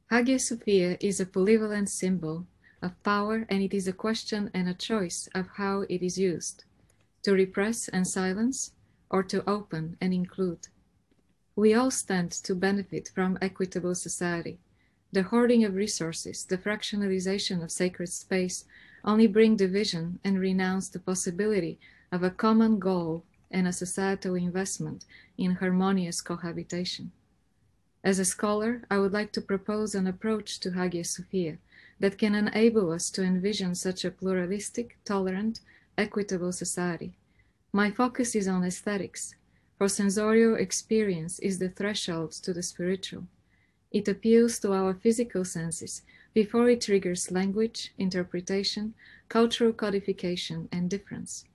Hagia Sophia is a polyvalent symbol of power, and it is a question and a choice of how it is used, to repress and silence, or to open and include. We all stand to benefit from equitable society. The hoarding of resources, the fractionalization of sacred space only bring division and renounce the possibility of a common goal and a societal investment in harmonious cohabitation. As a scholar, I would like to propose an approach to Hagia Sophia that can enable us to envision such a pluralistic, tolerant, equitable society. My focus is on aesthetics, for sensorial experience is the threshold to the spiritual. It appeals to our physical senses before it triggers language, interpretation, cultural codification, and difference.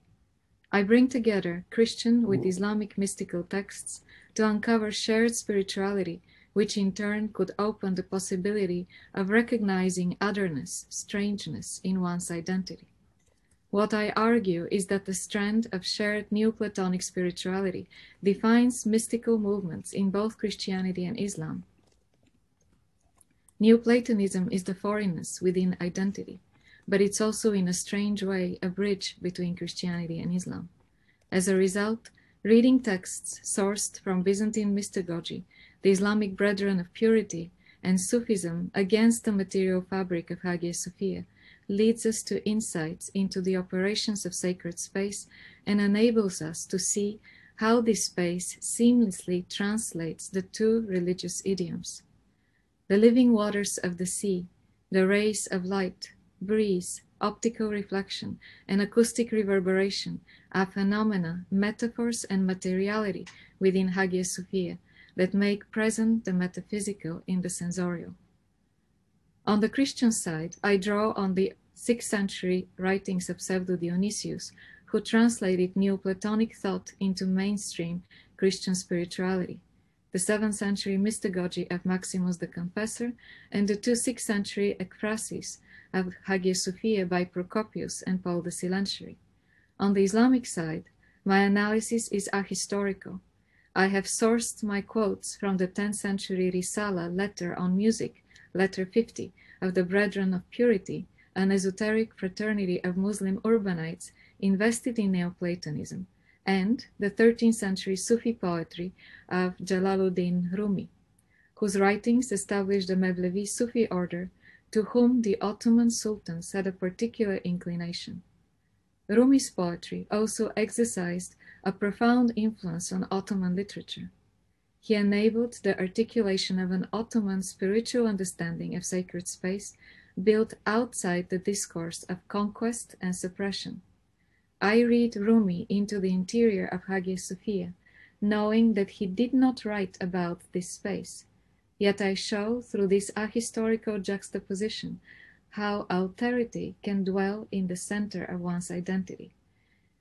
I bring together Christian with Islamic mystical texts to uncover shared spirituality, which in turn could open the possibility of recognizing otherness, strangeness in one's identity. What I argue is that the strand of shared Neoplatonic spirituality defines mystical movements in both Christianity and Islam. Neoplatonism is the foreignness within identity, but it's also in a strange way a bridge between Christianity and Islam. As a result, reading texts sourced from Byzantine mystagogy, the Islamic Brethren of Purity, and Sufism against the material fabric of Hagia Sophia leads us to insights into the operations of sacred space and enables us to see how this space seamlessly translates the two religious idioms. The living waters of the sea, the rays of light, breeze, optical reflection, and acoustic reverberation are phenomena, metaphors, and materiality within Hagia Sophia that make present the metaphysical in the sensorial. On the Christian side, I draw on the 6th century writings of Pseudo Dionysius, who translated Neoplatonic thought into mainstream Christian spirituality, the 7th century mystagogy of Maximus the Confessor, and the 6th century ekphrasis of Hagia Sophia by Procopius and Paul the Silentiary. On the Islamic side, my analysis is ahistorical. I have sourced my quotes from the 10th century Risala letter on music, letter 50, of the Brethren of Purity, an esoteric fraternity of Muslim urbanites invested in Neoplatonism, and the 13th century Sufi poetry of Jalaluddin Rumi, whose writings established the Mevlevi Sufi order to whom the Ottoman sultans had a particular inclination. Rumi's poetry also exercised a profound influence on Ottoman literature. He enabled the articulation of an Ottoman spiritual understanding of sacred space built outside the discourse of conquest and suppression. I read Rumi into the interior of Hagia Sophia, knowing that he did not write about this space. Yet I show through this ahistorical juxtaposition how alterity can dwell in the center of one's identity.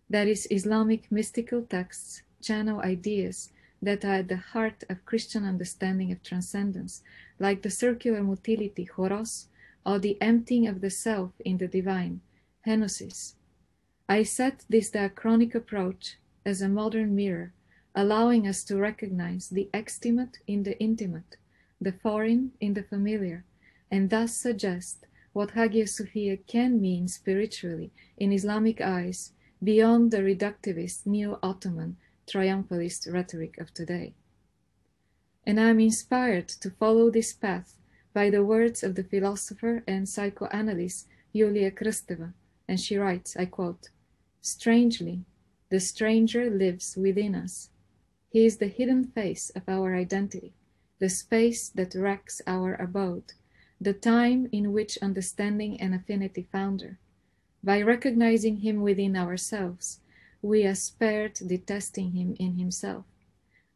That is, Islamic mystical texts channel ideas that are at the heart of Christian understanding of transcendence, like the circular motility, choros, or the emptying of the self in the divine, henosis. I set this diachronic approach as a modern mirror, allowing us to recognize the extimate in the intimate, the foreign in the familiar, and thus suggest what Hagia Sophia can mean spiritually in Islamic eyes beyond the reductivist neo-Ottoman triumphalist rhetoric of today. And I am inspired to follow this path by the words of the philosopher and psychoanalyst Yulia Kristeva, and she writes, I quote, "Strangely, the stranger lives within us. He is the hidden face of our identity, the space that wrecks our abode, the time in which understanding and affinity founder. By recognizing him within ourselves, we are spared detesting him in himself,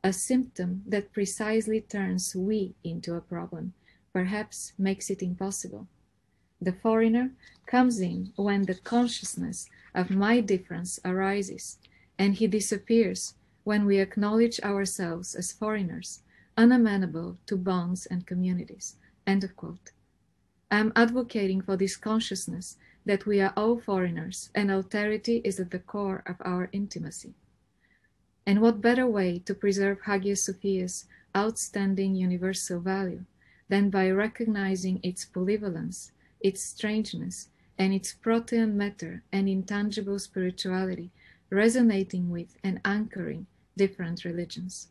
a symptom that precisely turns we into a problem, perhaps makes it impossible. The foreigner comes in when the consciousness of my difference arises, and he disappears when we acknowledge ourselves as foreigners, unamenable to bonds and communities." End of quote. I am advocating for this consciousness that we are all foreigners and alterity is at the core of our intimacy. And what better way to preserve Hagia Sophia's outstanding universal value than by recognizing its polyvalence, its strangeness, and its protean matter and intangible spirituality resonating with and anchoring different religions.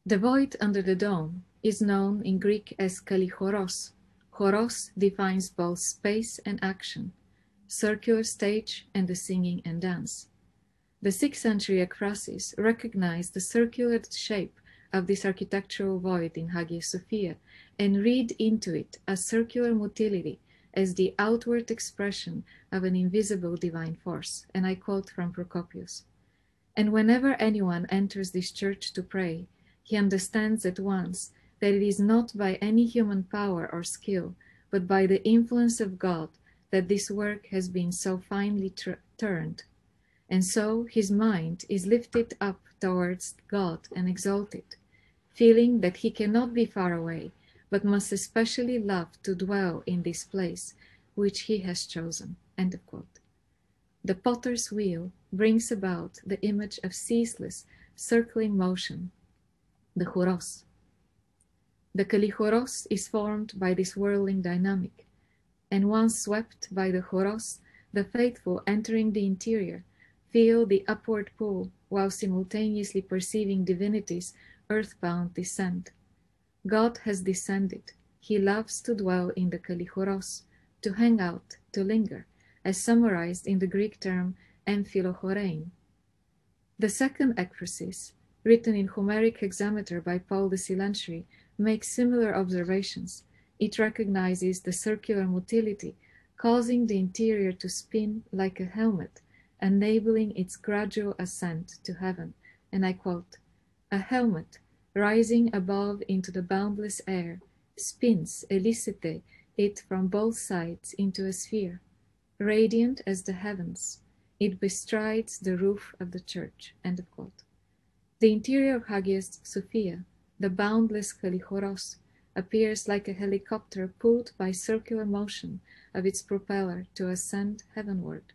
The void under the dome is known in Greek as kallichoros. Choros defines both space and action, circular stage and the singing and dance. The 6th century ekphrasis recognized the circular shape of this architectural void in Hagia Sophia and read into it a circular motility as the outward expression of an invisible divine force, and I quote from Procopius. And whenever anyone enters this church to pray, he understands at once that it is not by any human power or skill, but by the influence of God that this work has been so finely turned. And so his mind is lifted up towards God and exalted, feeling that he cannot be far away, but must especially love to dwell in this place which he has chosen. End of quote. The potter's wheel brings about the image of ceaseless, circling motion, the choros. The kallichoros is formed by this whirling dynamic, and once swept by the choros, the faithful entering the interior feel the upward pull while simultaneously perceiving divinity's earthbound descent. God has descended. He loves to dwell in the kallichoros, to hang out, to linger, as summarized in the Greek term amphilochorein. The second ekphrasis, written in Homeric hexameter by Paul the Silentiary, makes similar observations. It recognizes the circular motility, causing the interior to spin like a helmet, enabling its gradual ascent to heaven. And I quote, "A helmet, rising above into the boundless air, spins elicite it from both sides into a sphere. Radiant as the heavens, it bestrides the roof of the church." End of quote. The interior of Hagia Sophia, the boundless kallichoros, appears like a helicopter pulled by circular motion of its propeller to ascend heavenward.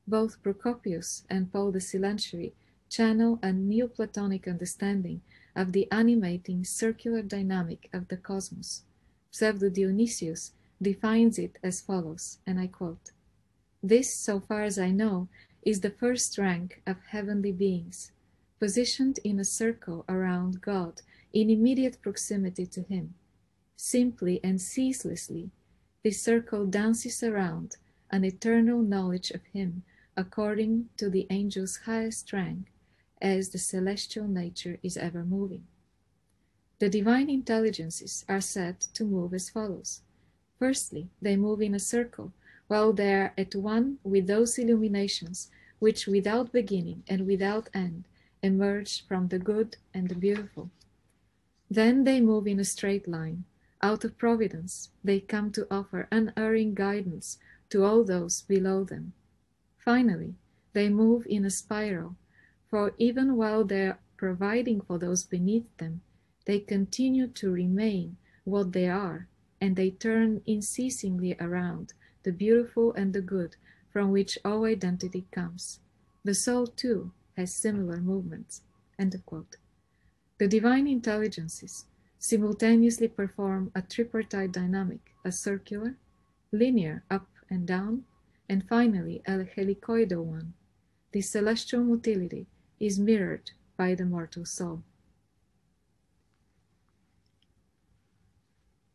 Both Procopius and Paul the Silentiary channel a Neoplatonic understanding of the animating circular dynamic of the cosmos. Pseudo-Dionysius defines it as follows, and I quote, "This, so far as I know, is the first rank of heavenly beings, positioned in a circle around God in immediate proximity to him. Simply and ceaselessly, this circle dances around an eternal knowledge of him according to the angel's highest rank, as the celestial nature is ever moving." The divine intelligences are said to move as follows. Firstly, they move in a circle, while they are at one with those illuminations which without beginning and without end emerge from the good and the beautiful. Then they move in a straight line. Out of providence, they come to offer unerring guidance to all those below them. Finally, they move in a spiral, for even while they are providing for those beneath them, they continue to remain what they are, and they turn unceasingly around the beautiful and the good from which all identity comes. The soul, too, has similar movements. End of quote. The divine intelligences simultaneously perform a tripartite dynamic, a circular, linear up and down, and finally a helicoidal one. The celestial motility is mirrored by the mortal soul.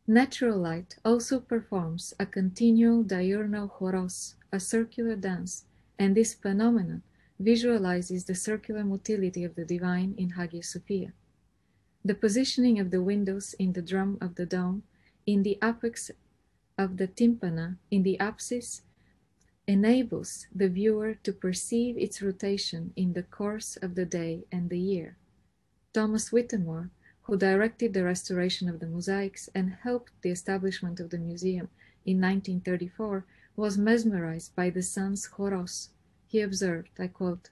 Natural light also performs a continual diurnal choros, a circular dance, and this phenomenon visualizes the circular motility of the divine in Hagia Sophia. The positioning of the windows in the drum of the dome, in the apex of the tympana, in the apsis, enables the viewer to perceive its rotation in the course of the day and the year. Thomas Whittemore, who directed the restoration of the mosaics and helped the establishment of the museum in 1934, was mesmerized by the sun's choros. He observed, I quote,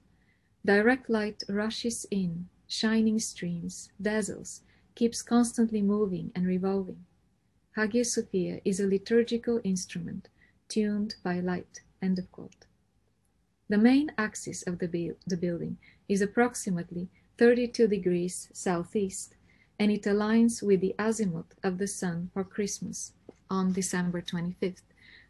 "Direct light rushes in, shining streams, dazzles, keeps constantly moving and revolving. Hagia Sophia is a liturgical instrument tuned by light." End of quote. The main axis of the building is approximately 32 degrees southeast, and it aligns with the azimuth of the sun for Christmas on December 25th.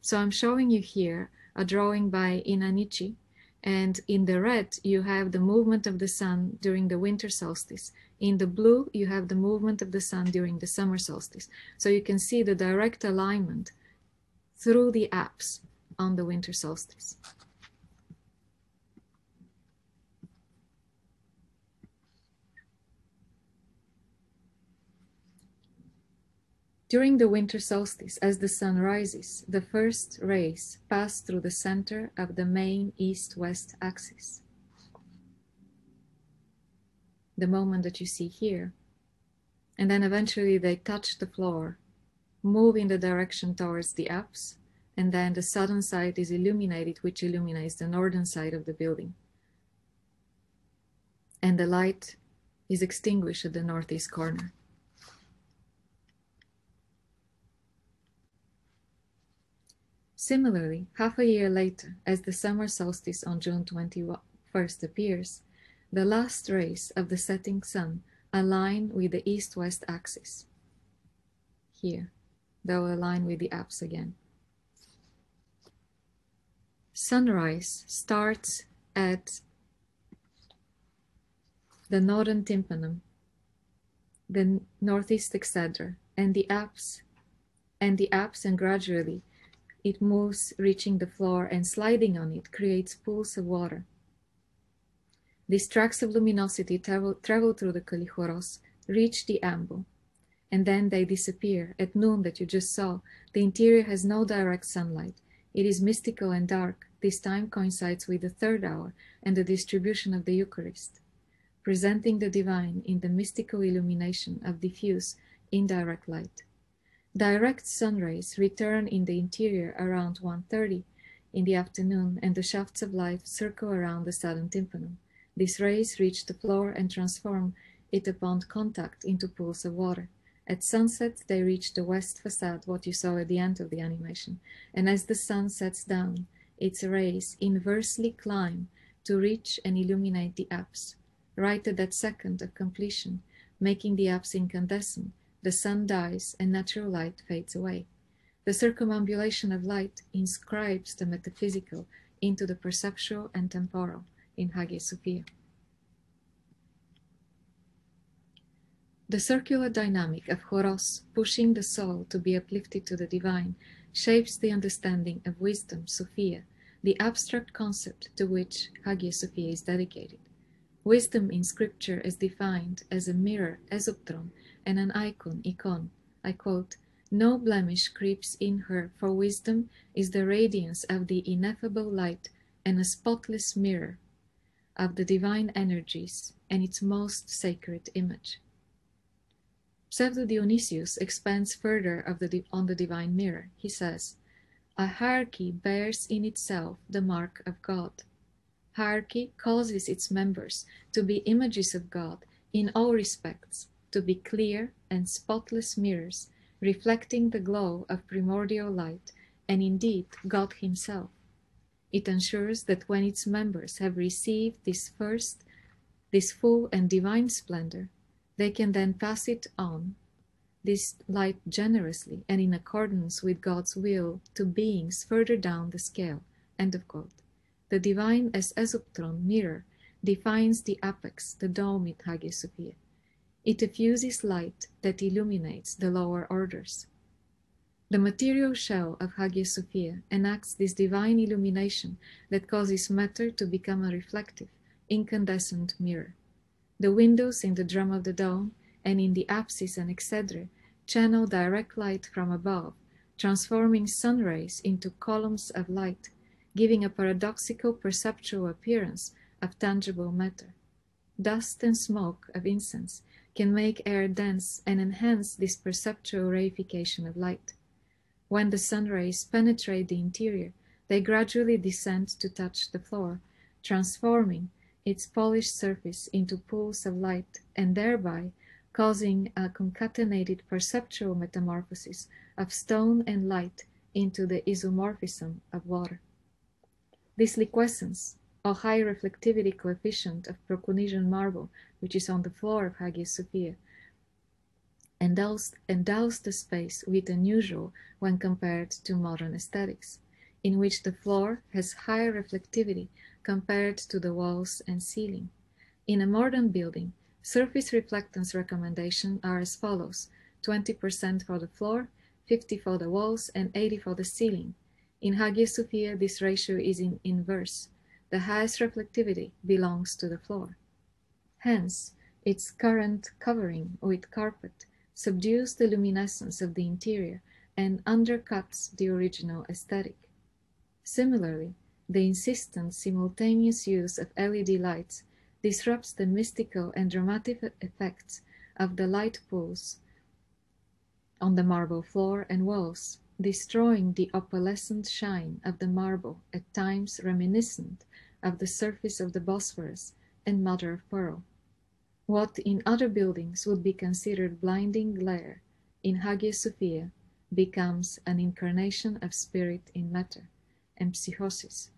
So I'm showing you here a drawing by Inanichi, and in the red you have the movement of the sun during the winter solstice. In the blue you have the movement of the sun during the summer solstice. So you can see the direct alignment through the apse on the winter solstice. During the winter solstice, as the sun rises, the first rays pass through the center of the main east-west axis. The moment that you see here. And then eventually they touch the floor, move in the direction towards the apse, and then the southern side is illuminated, which illuminates the northern side of the building. And the light is extinguished at the northeast corner. Similarly, half a year later, as the summer solstice on June 21st appears, the last rays of the setting sun align with the east-west axis. Here, they will align with the apse again. Sunrise starts at the northern tympanum, the northeast exedra, and the apse, and gradually it moves, reaching the floor, and sliding on it creates pools of water. These tracks of luminosity travel through the kallichoros, reach the ambo, and then they disappear. At noon that you just saw, the interior has no direct sunlight. It is mystical and dark. This time coincides with the third hour and the distribution of the Eucharist, presenting the divine in the mystical illumination of diffuse, indirect light. Direct sun rays return in the interior around 1:30 in the afternoon, and the shafts of light circle around the southern tympanum. These rays reach the floor and transform it upon contact into pools of water. At sunset, they reach the west facade, what you saw at the end of the animation, and as the sun sets down, its rays inversely climb to reach and illuminate the apse. Right at that second of completion, making the apse incandescent, the sun dies and natural light fades away. The circumambulation of light inscribes the metaphysical into the perceptual and temporal in Hagia Sophia. The circular dynamic of choros pushing the soul to be uplifted to the divine shapes the understanding of wisdom, Sophia, the abstract concept to which Hagia Sophia is dedicated. Wisdom in scripture is defined as a mirror, esoptron, and an icon, ikon. I quote, "No blemish creeps in her, for wisdom is the radiance of the ineffable light and a spotless mirror of the divine energies and its most sacred image." Pseudo Dionysius expands further on the divine mirror. He says, "A hierarchy bears in itself the mark of God. Hierarchy causes its members to be images of God in all respects, to be clear and spotless mirrors, reflecting the glow of primordial light, and indeed God himself. It ensures that when its members have received this full and divine splendor, they can then pass it on, this light generously and in accordance with God's will, to beings further down the scale." End of quote. The divine as esoptron, mirror, defines the apex, the dome in Hagia Sophia. It diffuses light that illuminates the lower orders. The material shell of Hagia Sophia enacts this divine illumination that causes matter to become a reflective, incandescent mirror. The windows in the drum of the dome and in the apses and exedra channel direct light from above, transforming sun rays into columns of light, giving a paradoxical perceptual appearance of tangible matter. Dust and smoke of incense can make air dense and enhance this perceptual reification of light. When the sun rays penetrate the interior, they gradually descend to touch the floor, transforming its polished surface into pools of light, and thereby causing a concatenated perceptual metamorphosis of stone and light into the isomorphism of water. This liquescence or high reflectivity coefficient of Procunesian marble, which is on the floor of Hagia Sophia, endows the space with unusual when compared to modern aesthetics, in which the floor has higher reflectivity compared to the walls and ceiling. In a modern building, surface reflectance recommendations are as follows: 20% for the floor, 50% for the walls, and 80% for the ceiling. In Hagia Sophia, this ratio is in inverse. The highest reflectivity belongs to the floor. Hence, its current covering with carpet subdues the luminescence of the interior and undercuts the original aesthetic. Similarly, the insistent simultaneous use of LED lights disrupts the mystical and dramatic effects of the light pools on the marble floor and walls, destroying the opalescent shine of the marble, at times reminiscent of the surface of the Bosphorus and mother of pearl. What in other buildings would be considered blinding glare, in Hagia Sophia becomes an incarnation of spirit in matter, empsychosis.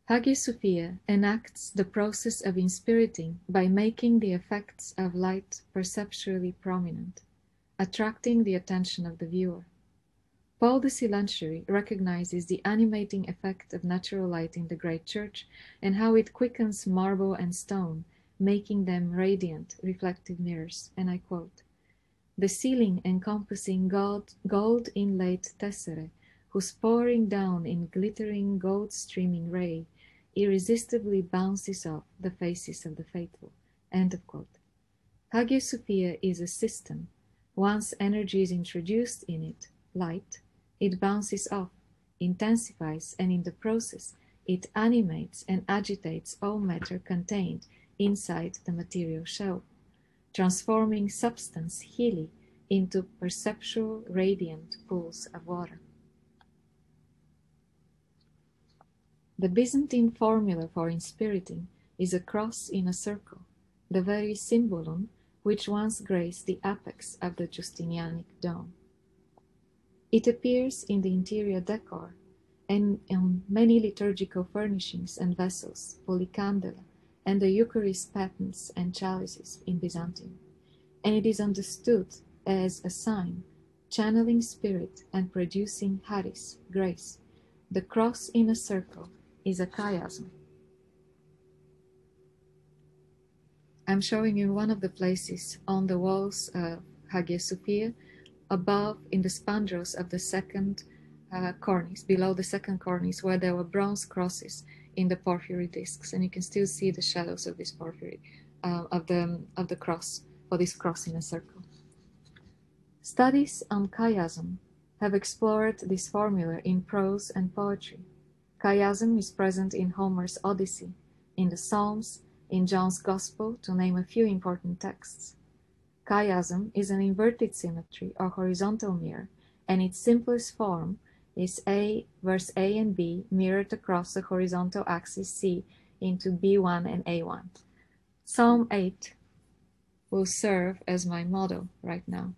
Hagia Sophia enacts the process of inspiriting by making the effects of light perceptually prominent, attracting the attention of the viewer. Paul the Silentiary recognizes the animating effect of natural light in the great church and how it quickens marble and stone, making them radiant, reflective mirrors, and I quote, "The ceiling encompassing gold inlaid tesserae, whose pouring down in glittering gold-streaming ray irresistibly bounces off the faces of the faithful." End of quote. Hagia Sophia is a system. Once energy is introduced in it, light, it bounces off, intensifies, and in the process, it animates and agitates all matter contained inside the material shell, transforming substance hilly into perceptual radiant pools of water. The Byzantine formula for inspiriting is a cross in a circle, the very symbolon which once graced the apex of the Justinianic dome. It appears in the interior decor and on many liturgical furnishings and vessels, polycandela, and the Eucharist patens and chalices in Byzantium, and it is understood as a sign, channeling spirit and producing charis, grace. The cross in a circle is a chiasm. I'm showing you one of the places on the walls of Hagia Sophia, above in the spandrels of the second cornice, below the second cornice, where there were bronze crosses in the porphyry discs, and you can still see the shadows of this porphyry, of the cross, for this cross in a circle. Studies on chiasm have explored this formula in prose and poetry. Chiasm is present in Homer's Odyssey, in the Psalms, in John's Gospel, to name a few important texts. Chiasm is an inverted symmetry or horizontal mirror, and its simplest form is verse A and B mirrored across the horizontal axis C into B1 and A1. Psalm 8 will serve as my model right now.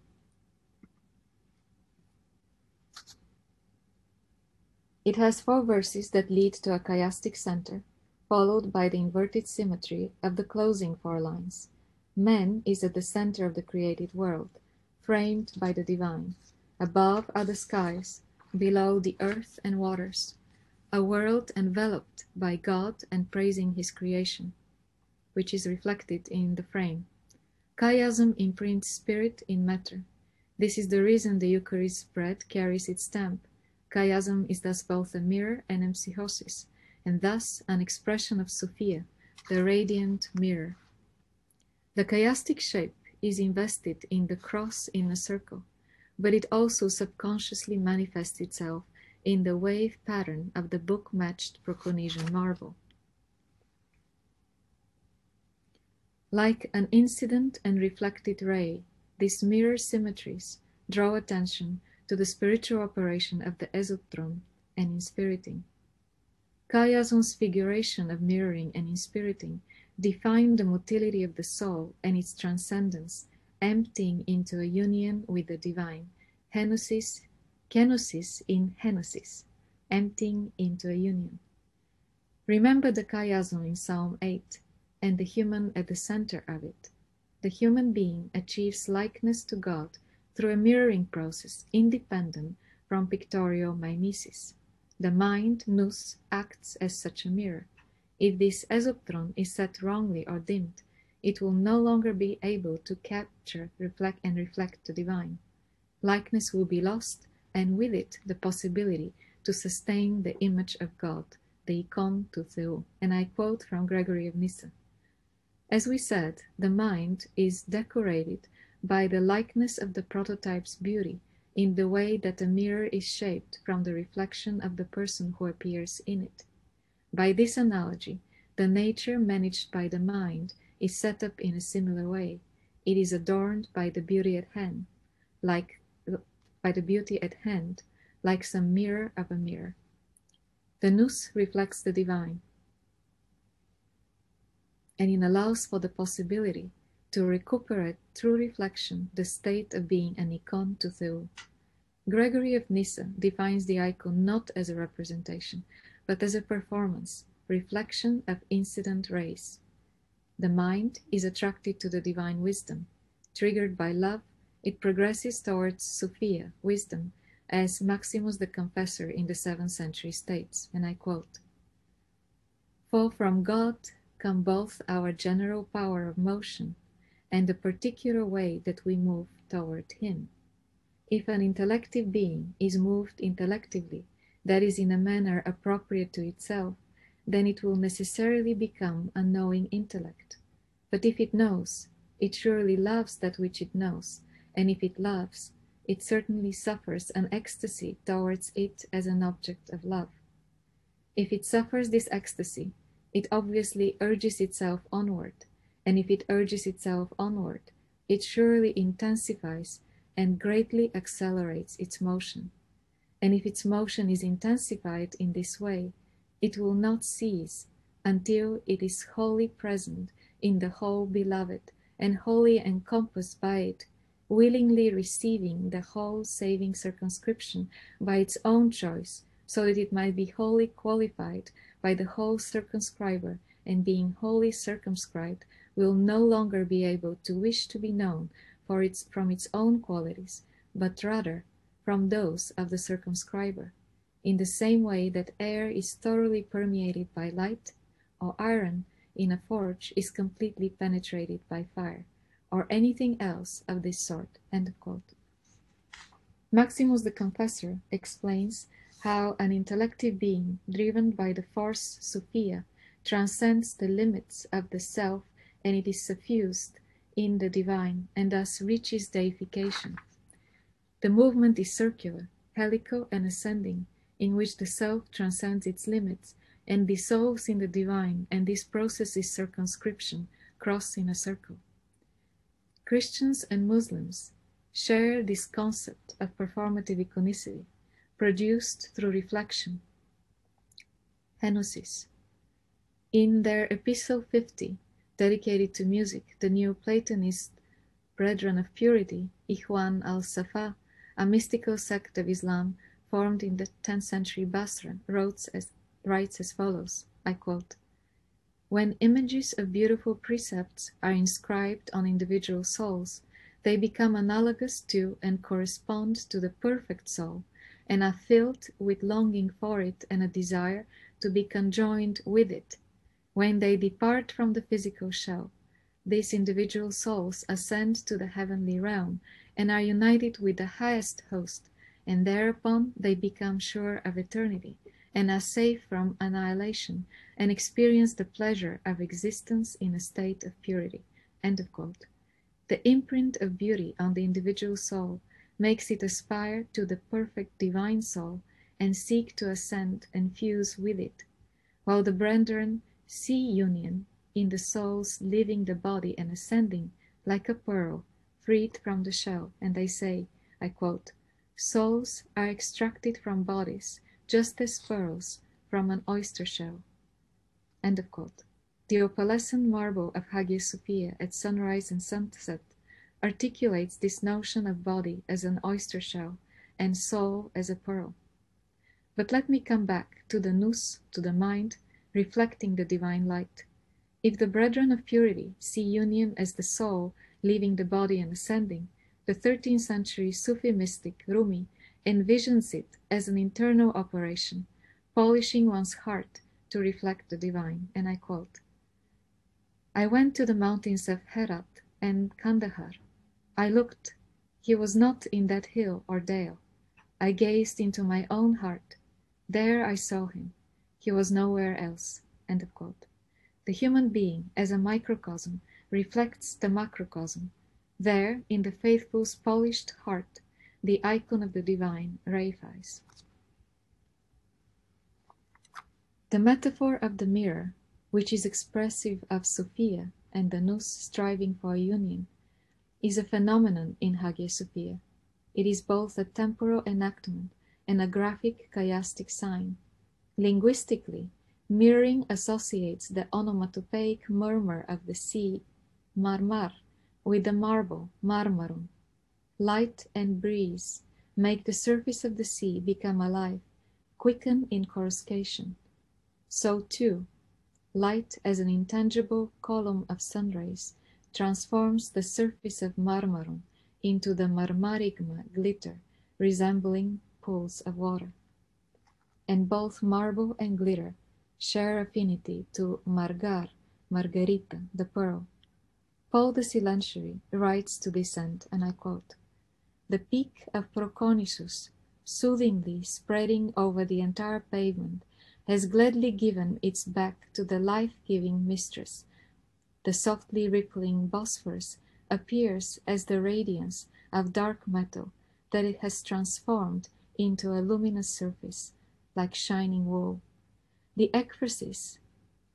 It has 4 verses that lead to a chiastic center, followed by the inverted symmetry of the closing 4 lines. Man is at the center of the created world, framed by the divine. Above are the skies, below the earth and waters, a world enveloped by God and praising his creation, which is reflected in the frame. Chiasm imprints spirit in matter. This is the reason the Eucharist bread carries its stamp. Chiasm is thus both a mirror and empsychosis, and thus an expression of Sophia, the radiant mirror. The chiastic shape is invested in the cross in a circle, but it also subconsciously manifests itself in the wave pattern of the book-matched Procunesian marble. Like an incident and reflected ray, these mirror symmetries draw attention to the spiritual operation of the esotron and inspiriting. Chiasm's figuration of mirroring and inspiriting define the motility of the soul and its transcendence, emptying into a union with the divine, kenosis in henosis, emptying into a union. Remember the chiasm in Psalm 8, and the human at the center of it. The human being achieves likeness to God through a mirroring process independent from pictorial mimesis. The mind, nous, acts as such a mirror. If this esoptron is set wrongly or dimmed, it will no longer be able to capture, reflect the divine. Likeness will be lost, and with it the possibility to sustain the image of God, the ikon to Theou. And I quote from Gregory of Nyssa. As we said, the mind is decorated by the likeness of the prototype's beauty in the way that a mirror is shaped from the reflection of the person who appears in it. By this analogy, the nature managed by the mind is set up in a similar way. It is adorned by the beauty at hand, like some mirror of a mirror. The nous reflects the divine, and it allows for the possibility to recuperate through reflection the state of being an ikon to Theou. Gregory of Nyssa defines the icon not as a representation, but as a performance, reflection of incident rays. The mind is attracted to the divine wisdom. Triggered by love, it progresses towards Sophia, wisdom, as Maximus the Confessor in the 7th century states, and I quote, "For from God come both our general power of motion and the particular way that we move toward Him. If an intellective being is moved intellectively, that is in a manner appropriate to itself, then it will necessarily become a knowing intellect. But if it knows, it surely loves that which it knows, and if it loves, it certainly suffers an ecstasy towards it as an object of love. If it suffers this ecstasy, it obviously urges itself onward, and if it urges itself onward, it surely intensifies and greatly accelerates its motion. And if its motion is intensified in this way, it will not cease until it is wholly present in the whole beloved and wholly encompassed by it, willingly receiving the whole saving circumscription by its own choice, so that it might be wholly qualified by the whole circumscriber, and being wholly circumscribed, will no longer be able to wish to be known from its own qualities, but rather from those of the circumscriber, in the same way that air is thoroughly permeated by light, or iron in a forge is completely penetrated by fire, or anything else of this sort." End of quote. Maximus the Confessor explains how an intellective being driven by the force Sophia transcends the limits of the self, and it is suffused in the divine, and thus reaches deification. The movement is circular, helical and ascending, in which the self transcends its limits and dissolves in the divine, and this process is circumscription, crossed in a circle. Christians and Muslims share this concept of performative iconicity, produced through reflection, henosis. In their Epistle 50, dedicated to music, the Neoplatonist Brethren of Purity, Ikhwan al-Safa, a mystical sect of Islam formed in the 10th century Basra, writes as follows, I quote, "When images of beautiful precepts are inscribed on individual souls, they become analogous to and correspond to the perfect soul, and are filled with longing for it and a desire to be conjoined with it. When they depart from the physical shell, these individual souls ascend to the heavenly realm and are united with the highest host, and thereupon they become sure of eternity and are safe from annihilation and experience the pleasure of existence in a state of purity." End of quote. The imprint of beauty on the individual soul makes it aspire to the perfect divine soul and seek to ascend and fuse with it, while the brethren see union in the souls leaving the body and ascending like a pearl freed from the shell, and they say, I quote, "Souls are extracted from bodies just as pearls from an oyster shell." End of quote. The opalescent marble of Hagia Sophia at sunrise and sunset articulates this notion of body as an oyster shell and soul as a pearl. But let me come back to the nous, to the mind, reflecting the divine light. If the brethren of purity see union as the soul leaving the body and ascending, the 13th century Sufi mystic Rumi envisions it as an internal operation, polishing one's heart to reflect the divine, and I quote, "I went to the mountains of Herat and Kandahar. I looked. He was not in that hill or dale. I gazed into my own heart. There I saw him. He was nowhere else." End of quote. The human being, as a microcosm, reflects the macrocosm. There, in the faithful's polished heart, the icon of the divine reifies. The metaphor of the mirror, which is expressive of Sophia and the nous striving for a union, is a phenomenon in Hagia Sophia. It is both a temporal enactment and a graphic chiastic sign. Linguistically, mirroring associates the onomatopoeic murmur of the sea, marmar, with the marble, marmarum. Light and breeze make the surface of the sea become alive, quicken in coruscation. So too, light as an intangible column of sunrays transforms the surface of marmarum into the marmarigma glitter, resembling pools of water. And both marble and glitter share affinity to margar, margarita, the pearl. Paul the Silentiary writes to this end, and I quote, "The peak of Proconnesus, soothingly spreading over the entire pavement, has gladly given its back to the life-giving mistress. The softly rippling Bosphorus appears as the radiance of dark metal that it has transformed into a luminous surface, like shining wool. The ekphrasis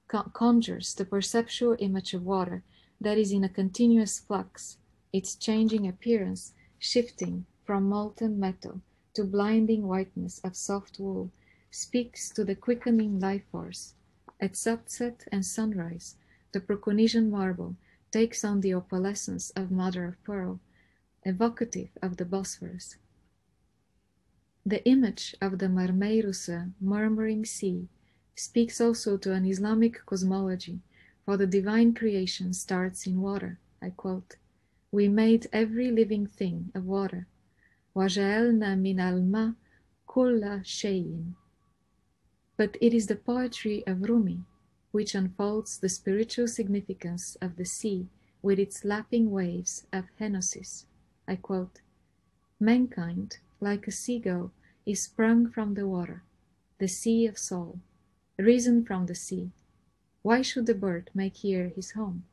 conjures the perceptual image of water that is in a continuous flux, its changing appearance shifting from molten metal to blinding whiteness of soft wool, speaks to the quickening life force. At sunset and sunrise, the Proconnesian marble takes on the opalescence of mother of pearl, evocative of the Bosphorus. The image of the Marmeirusa murmuring sea speaks also to an Islamic cosmology, for the divine creation starts in water. I quote, "We made every living thing of water. وَجَعَلْنَا مِنَ الْمَاءِ كُلَّ شَيْءٍ." But it is the poetry of Rumi which unfolds the spiritual significance of the sea with its lapping waves of henosis. I quote, "Mankind, like a seagull, is sprung from the water, the sea of soul, risen from the sea. Why should the bird make here his home?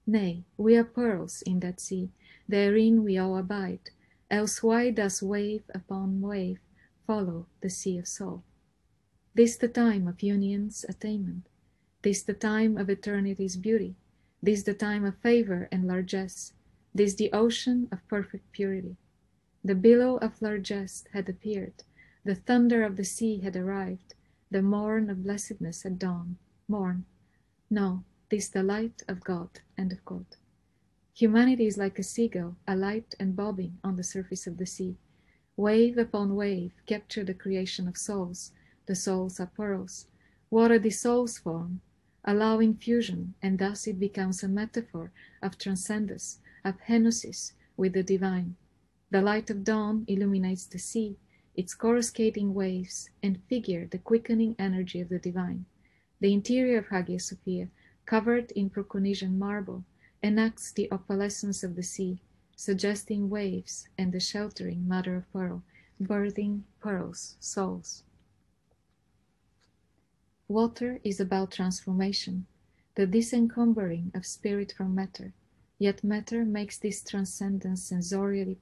Nay, we are pearls in that sea, therein we all abide, else why does wave upon wave follow the sea of soul? This the time of union's attainment, this the time of eternity's beauty, this the time of favor and largesse, this the ocean of perfect purity. The billow of largesse had appeared, the thunder of the sea had arrived, the morn of blessedness had dawned. Morn. No, this the light of God." End of quote. Humanity is like a seagull, alight and bobbing on the surface of the sea. Wave upon wave capture the creation of souls. The souls are pearls. Water dissolves form, allowing fusion, and thus it becomes a metaphor of transcendence, of henosis with the divine. The light of dawn illuminates the sea, its coruscating waves, and figure the quickening energy of the divine. The interior of Hagia Sophia, covered in Proconnesian marble, enacts the opalescence of the sea, suggesting waves and the sheltering mother of pearl, birthing pearls, souls. Water is about transformation, the disencumbering of spirit from matter, yet matter makes this transcendence sensorially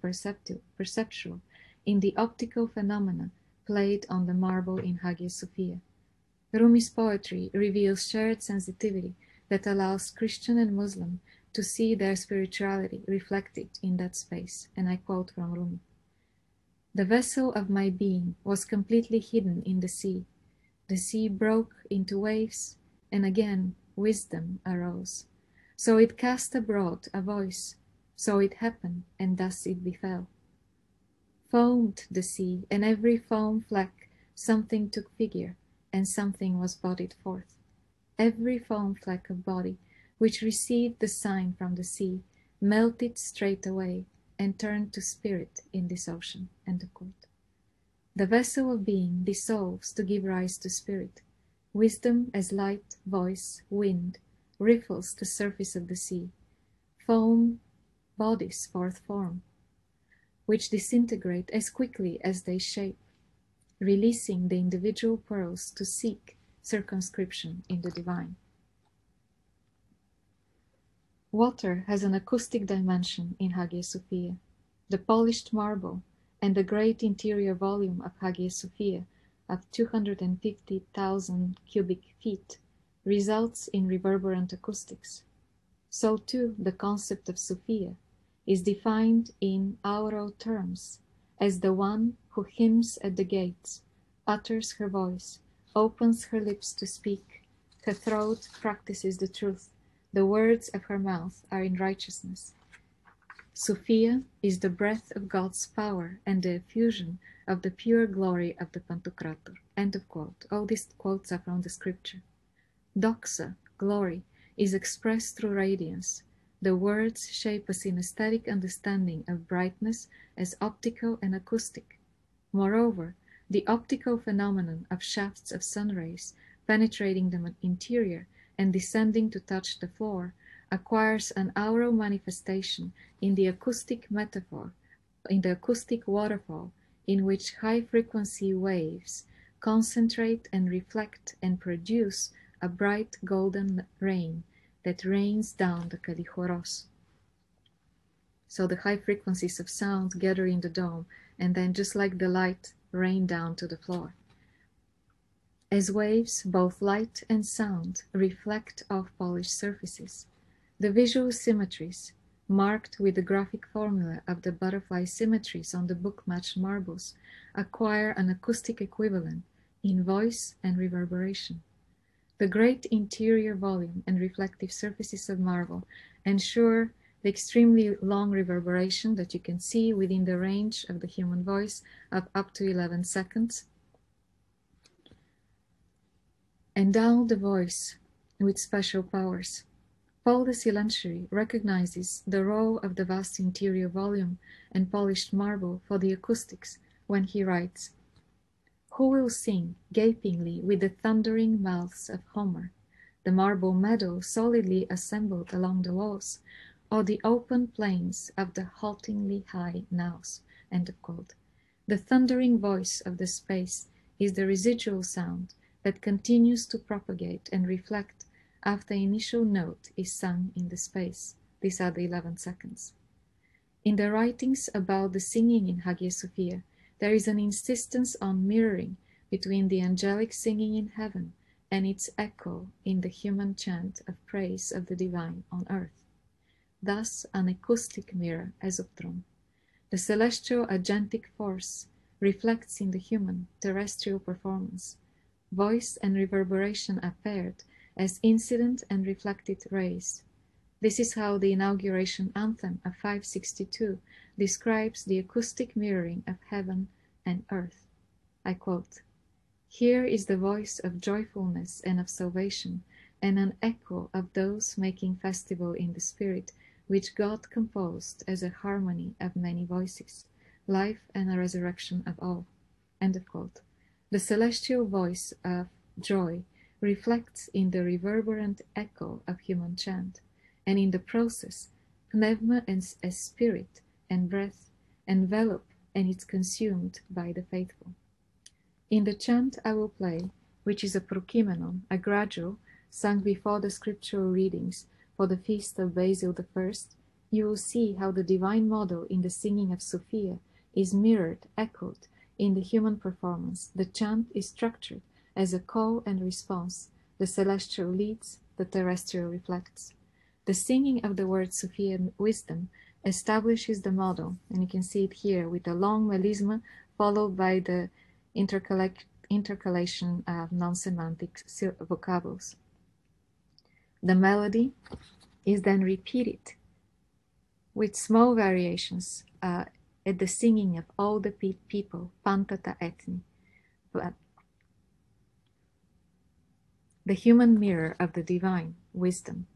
perceptual in the optical phenomena played on the marble in Hagia Sophia. Rumi's poetry reveals shared sensitivity that allows Christian and Muslim to see their spirituality reflected in that space, and I quote from Rumi, "The vessel of my being was completely hidden in the sea. The sea broke into waves, and again wisdom arose. So it cast abroad a voice, so it happened, and thus it befell. Foamed the sea, and every foam fleck something took figure, and something was bodied forth. Every foam fleck of body, which received the sign from the sea, melted straightway, and turned to spirit in this ocean. End of quote. The vessel of being dissolves to give rise to spirit. Wisdom as light, voice, wind, riffles the surface of the sea. Foam bodies forth form, which disintegrate as quickly as they shape, releasing the individual pearls to seek circumscription in the divine. Water has an acoustic dimension in Hagia Sophia. The polished marble and the great interior volume of Hagia Sophia of 250,000 cubic feet results in reverberant acoustics. So too the concept of Sophia is defined in aural terms as the one who hymns at the gates, utters her voice, opens her lips to speak, her throat practices the truth, the words of her mouth are in righteousness. Sophia is the breath of God's power and the effusion of the pure glory of the Pantocrator. End of quote. All these quotes are from the scripture. Doxa, glory, is expressed through radiance. The words shape a synesthetic understanding of brightness as optical and acoustic. Moreover, the optical phenomenon of shafts of sun rays penetrating the interior and descending to touch the floor acquires an aural manifestation in the acoustic metaphor, in the acoustic waterfall, in which high-frequency waves concentrate and reflect and produce a bright golden rain that rains down the kallichoros. So the high frequencies of sound gather in the dome, and then just like the light, rain down to the floor. As waves, both light and sound reflect off polished surfaces. The visual symmetries, marked with the graphic formula of the butterfly symmetries on the book-matched marbles, acquire an acoustic equivalent in voice and reverberation. The great interior volume and reflective surfaces of marble ensure the extremely long reverberation that you can see within the range of the human voice of up to 11 seconds. Endow the voice with special powers. Paul the Silentiary recognizes the role of the vast interior volume and polished marble for the acoustics when he writes, "Who will sing gapingly with the thundering mouths of Homer, the marble meadow solidly assembled along the walls, or the open plains of the haltingly high Naus?" End of quote. The thundering voice of the space is the residual sound that continues to propagate and reflect after the initial note is sung in the space. These are the 11 seconds. In the writings about the singing in Hagia Sophia, there is an insistence on mirroring between the angelic singing in heaven and its echo in the human chant of praise of the divine on earth. Thus, an acoustic mirror, esoptron. The celestial agentic force reflects in the human terrestrial performance. Voice and reverberation are paired as incident and reflected rays. This is how the inauguration anthem of 562 describes the acoustic mirroring of heaven and earth. I quote, "Here is the voice of joyfulness and of salvation, and an echo of those making festival in the spirit, which God composed as a harmony of many voices, life and a resurrection of all." End of quote. The celestial voice of joy reflects in the reverberant echo of human chant, and in the process, pneuma as spirit and breath envelop and is consumed by the faithful. In the chant I will play, which is a prokimenon, a gradual, sung before the scriptural readings for the feast of Basil I, you will see how the divine model in the singing of Sophia is mirrored, echoed in the human performance. The chant is structured as a call and response. The celestial leads, the terrestrial reflects. The singing of the word Sophia wisdom establishes the model, and you can see it here with a long melisma followed by the intercalation of non-semantic vocables. The melody is then repeated with small variations at the singing of all the people, pantata ethni. But the human mirror of the divine wisdom,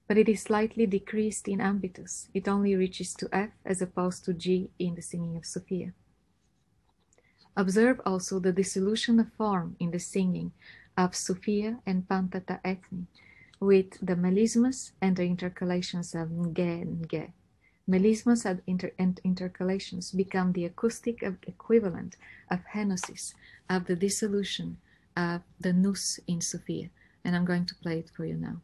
but it is slightly decreased in ambitus. It only reaches to F as opposed to G in the singing of Sophia. Observe also the dissolution of form in the singing of Sophia and Pantata Ethni, with the melismas and the intercalations of nge and nge. Melismas and intercalations become the acoustic equivalent of henosis, of the dissolution of the nous in Sophia. And I'm going to play it for you now.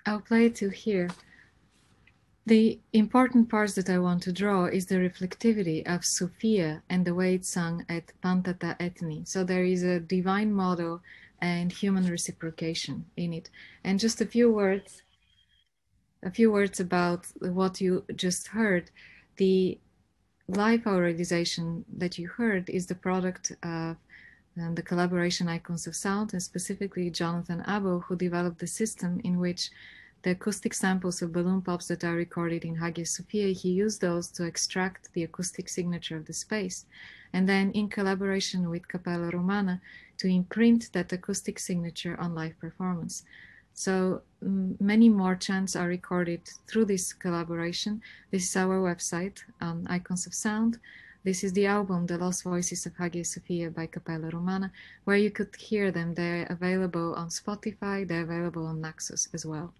I'll play it to here. The important parts that I want to draw is the reflectivity of Sophia and the way it's sung at Pantata Ethni. So there is a divine model and human reciprocation in it. And just a few words about what you just heard. The live auralization that you heard is the product of the collaboration Icons of Sound, and specifically Jonathan Abel, who developed the system in which the acoustic samples of balloon pops that are recorded in Hagia Sophia, he used those to extract the acoustic signature of the space. And then in collaboration with Cappella Romana to imprint that acoustic signature on live performance. So many more chants are recorded through this collaboration. This is our website, Icons of Sound. This is the album, The Lost Voices of Hagia Sophia by Cappella Romana, where you could hear them. They're available on Spotify, they're available on Naxos as well.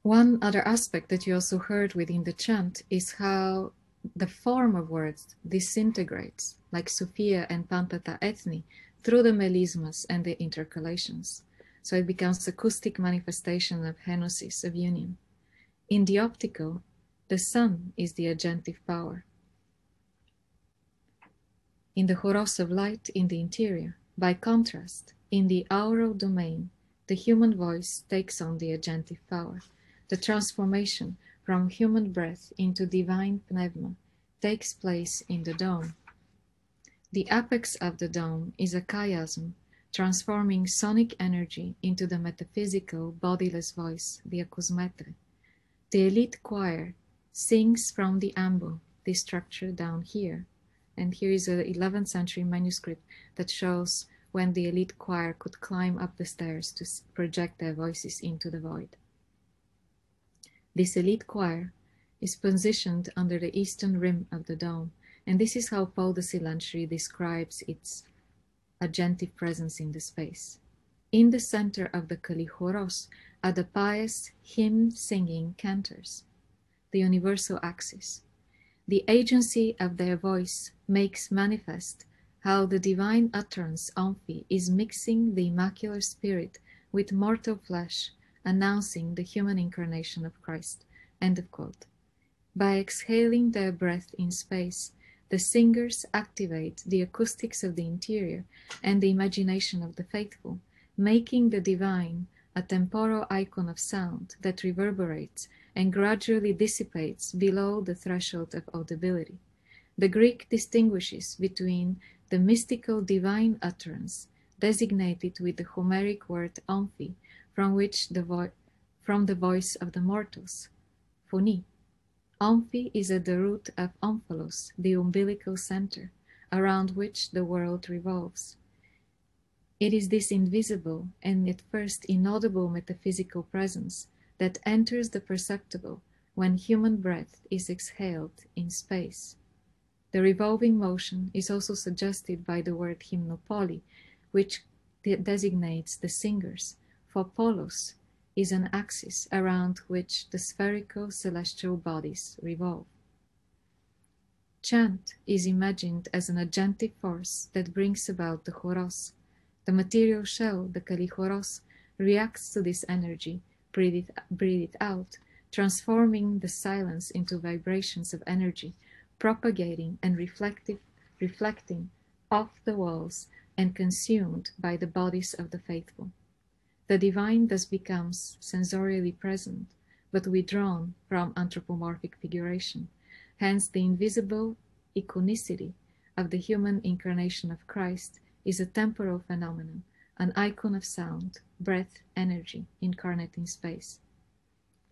One other aspect that you also heard within the chant is how the form of words disintegrates, like Sophia and Pantata Ethni, through the melismas and the intercalations. so it becomes acoustic manifestation of henosis, of union. In the optical, the sun is the agentive power. In the horos of light in the interior, by contrast, in the aural domain, the human voice takes on the agentive power. The transformation from human breath into divine pneuma takes place in the dome. The apex of the dome is a chiasm, transforming sonic energy into the metaphysical bodiless voice, the acousmetre. The elite choir sings from the ambo, this structure down here. And here is an 11th century manuscript that shows when the elite choir could climb up the stairs to project their voices into the void. This elite choir is positioned under the eastern rim of the dome, and this is how Paul de Silentri describes its agentive presence in the space. In the center of the kallichoros are the pious hymn-singing cantors, the universal axis. The agency of their voice makes manifest how the divine utterance Amphi is mixing the immaculate spirit with mortal flesh, announcing the human incarnation of Christ. End of quote. By exhaling their breath in space, the singers activate the acoustics of the interior and the imagination of the faithful, making the divine a temporal icon of sound that reverberates and gradually dissipates below the threshold of audibility. The Greek distinguishes between the mystical divine utterance, designated with the Homeric word Amphi, from the voice of the mortals, phoni. Amphi is at the root of omphalos, the umbilical center, around which the world revolves. It is this invisible and at first inaudible metaphysical presence that enters the perceptible when human breath is exhaled in space. The revolving motion is also suggested by the word hymnopoli, which designates the singers, for polos is an axis around which the spherical celestial bodies revolve. Chant is imagined as an agentive force that brings about the choros. The material shell, the kallichoros, reacts to this energy, breathe it out, transforming the silence into vibrations of energy, propagating and reflecting off the walls and consumed by the bodies of the faithful. The divine thus becomes sensorially present, but withdrawn from anthropomorphic figuration. Hence, the invisible iconicity of the human incarnation of Christ is a temporal phenomenon, an icon of sound, breath, energy, incarnate in space.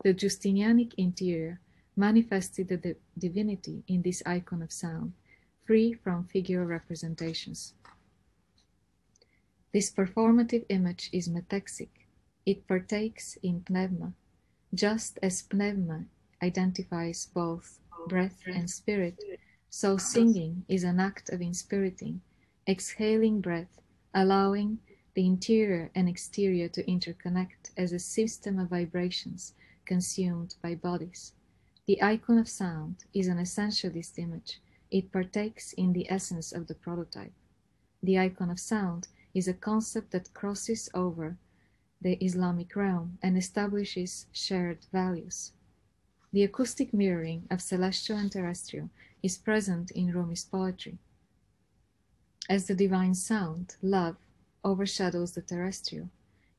The Justinianic interior manifested the divinity in this icon of sound, free from figural representations. This performative image is metexic. It partakes in pneuma, just as pneuma identifies both breath and spirit, so singing is an act of inspiriting, exhaling breath, allowing the interior and exterior to interconnect as a system of vibrations consumed by bodies. The icon of sound is an essentialist image. It partakes in the essence of the prototype. The icon of sound is a concept that crosses over the Islamic realm and establishes shared values. The acoustic mirroring of celestial and terrestrial is present in Rumist poetry. As the divine sound, love, overshadows the terrestrial,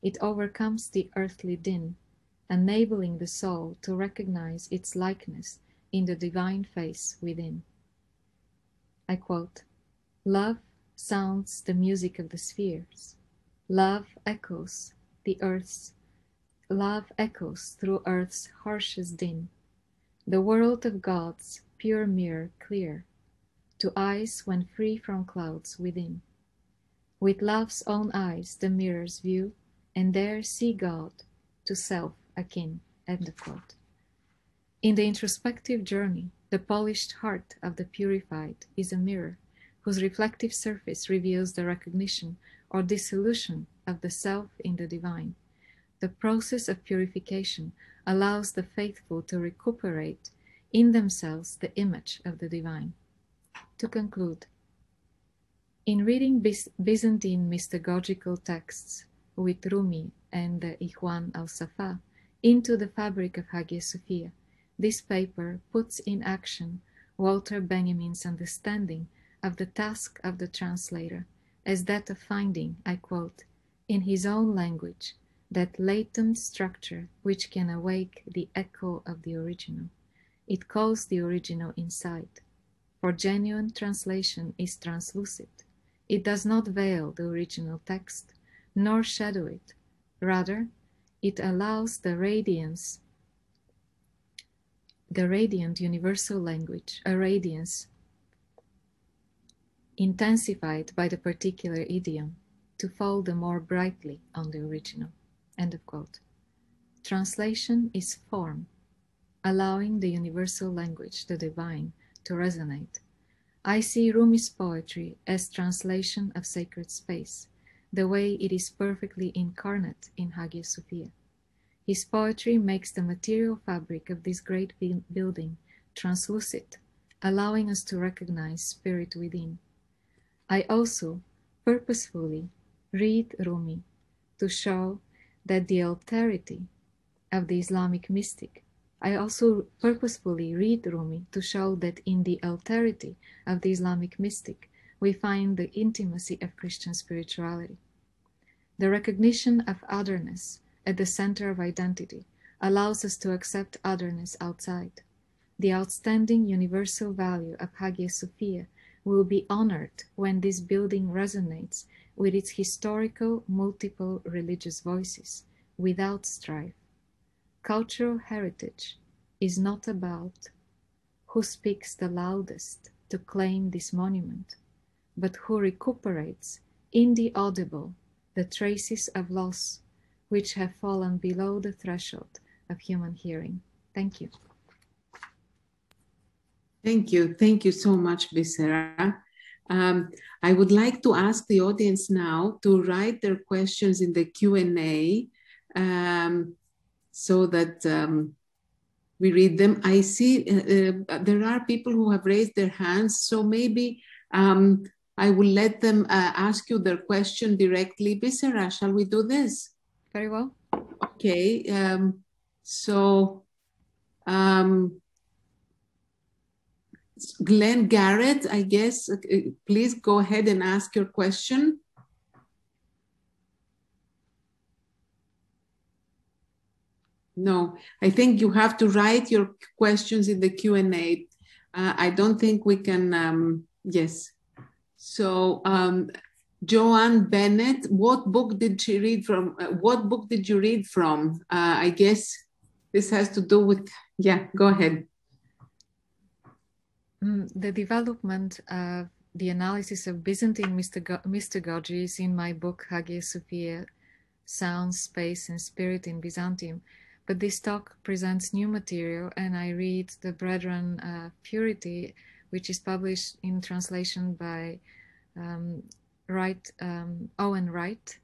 it overcomes the earthly din, enabling the soul to recognize its likeness in the divine face within. I quote, "Love sounds the music of the spheres. Love echoes through earth's harshest din. The world of God's pure mirror clear, to eyes when free from clouds within. With love's own eyes the mirrors view, and there see God, to self akin." End of quote. In the introspective journey, the polished heart of the purified is a mirror, whose reflective surface reveals the recognition or dissolution of the self in the divine. The process of purification allows the faithful to recuperate in themselves the image of the divine. To conclude, in reading Byzantine mystagogical texts, with Rumi and Ikhwan al-Safa into the fabric of Hagia Sophia. This paper puts in action Walter Benjamin's understanding of the task of the translator as that of finding, I quote, in his own language, that latent structure which can awake the echo of the original. It calls the original inside. For genuine translation is translucid. It does not veil the original text, nor shadow it. Rather, it allows the radiant universal language, a radiance intensified by the particular idiom, to fall the more brightly on the original. End of quote. Translation is form, allowing the universal language, the divine, to resonate. I see Rumi's poetry as translation of sacred space, the way it is perfectly incarnate in Hagia Sophia. His poetry makes the material fabric of this great building translucid, allowing us to recognize spirit within. I also purposefully read Rumi to show that the alterity of the Islamic mystic. I also purposefully read Rumi to show that in the alterity of the Islamic mystic, we find the intimacy of Christian spirituality. The recognition of otherness at the center of identity allows us to accept otherness outside. The outstanding universal value of Hagia Sophia will be honored when this building resonates with its historical multiple religious voices without strife. Cultural heritage is not about who speaks the loudest to claim this monument, but who recuperates in the audible the traces of loss which have fallen below the threshold of human hearing. Thank you. Thank you. Thank you so much, Bissera. I would like to ask the audience now to write their questions in the Q&A so that we read them. I see there are people who have raised their hands, so maybe I will let them ask you their question directly. Bissera, shall we do this? Very well. Okay. Glenn Garrett, I guess, please go ahead and ask your question. No, I think you have to write your questions in the Q&A. I don't think we can, yes. So, Joanne Bennett, what book did she read from? What book did you read from? I guess this has to do with, yeah, go ahead. The development of the analysis of Byzantine mystagogy is in my book, Hagia Sophia, Sound, Space, and Spirit in Byzantium. But this talk presents new material, and I read the Brethren Purity, which is published in translation by Owen Wright.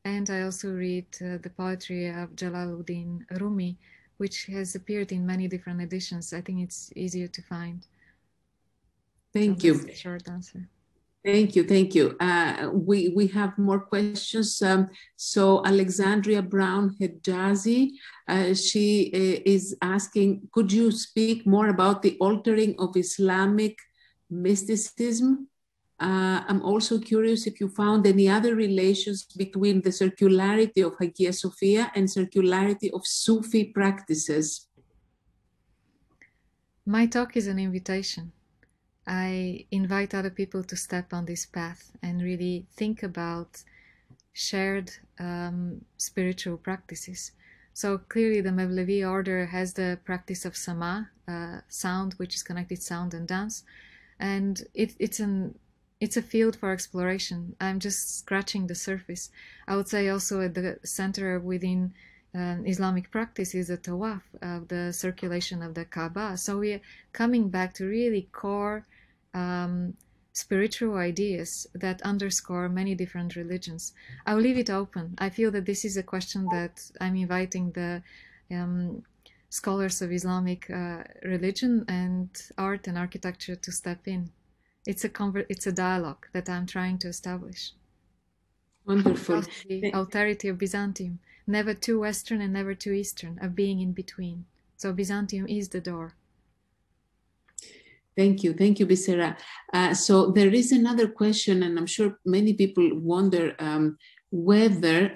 And I also read the poetry of Jalaluddin Rumi, which has appeared in many different editions. I think it's easier to find. Thank so you. That's a short answer. Thank you, thank you. We have more questions. So Alexandria Brown Hedjazi, she is asking, could you speak more about the altering of Islamic mysticism? I'm also curious if you found any other relations between the circularity of Hagia Sophia and circularity of Sufi practices. My talk is an invitation. I invite other people to step on this path and really think about shared spiritual practices. So clearly the Mevlevi order has the practice of sama, sound, which is connected sound and dance. And it's a field for exploration. I'm just scratching the surface. I would say also at the center within Islamic practice is the tawaf, of the circulation of the Kaaba. So we're coming back to really core spiritual ideas that underscore many different religions. I'll leave it open. I feel that this is a question that I'm inviting the scholars of Islamic religion and art and architecture to step in. It's a dialogue that I'm trying to establish. Wonderful. Also the austerity of Byzantium, never too Western and never too Eastern, of being in between. So Byzantium is the door. Thank you, Bissera. So there is another question, and I'm sure many people wonder whether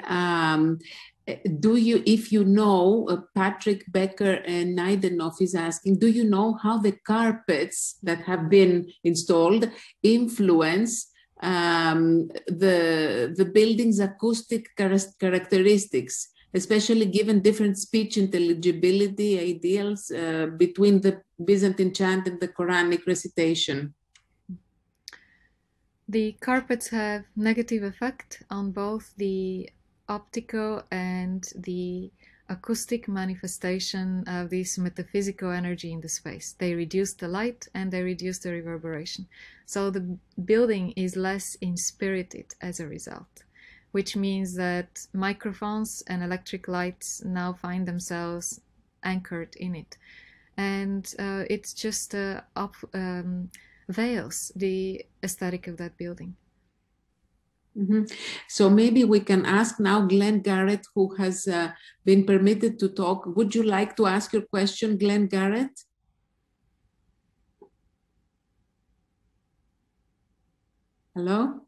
do you, if you know, Patrick Becker and Neidenhoff is asking, do you know how the carpets that have been installed influence the building's acoustic characteristics, especially given different speech intelligibility ideals between the Byzantine chant and the Quranic recitation? The carpets have negative effect on both the optical and the acoustic manifestation of this metaphysical energy in the space. They reduce the light and they reduce the reverberation. So the building is less inspirited as a result, which means that microphones and electric lights now find themselves anchored in it. And it's just veils the aesthetic of that building. Mm-hmm. So maybe we can ask now Glenn Garrett, who has been permitted to talk. Would you like to ask your question, Glenn Garrett? Hello?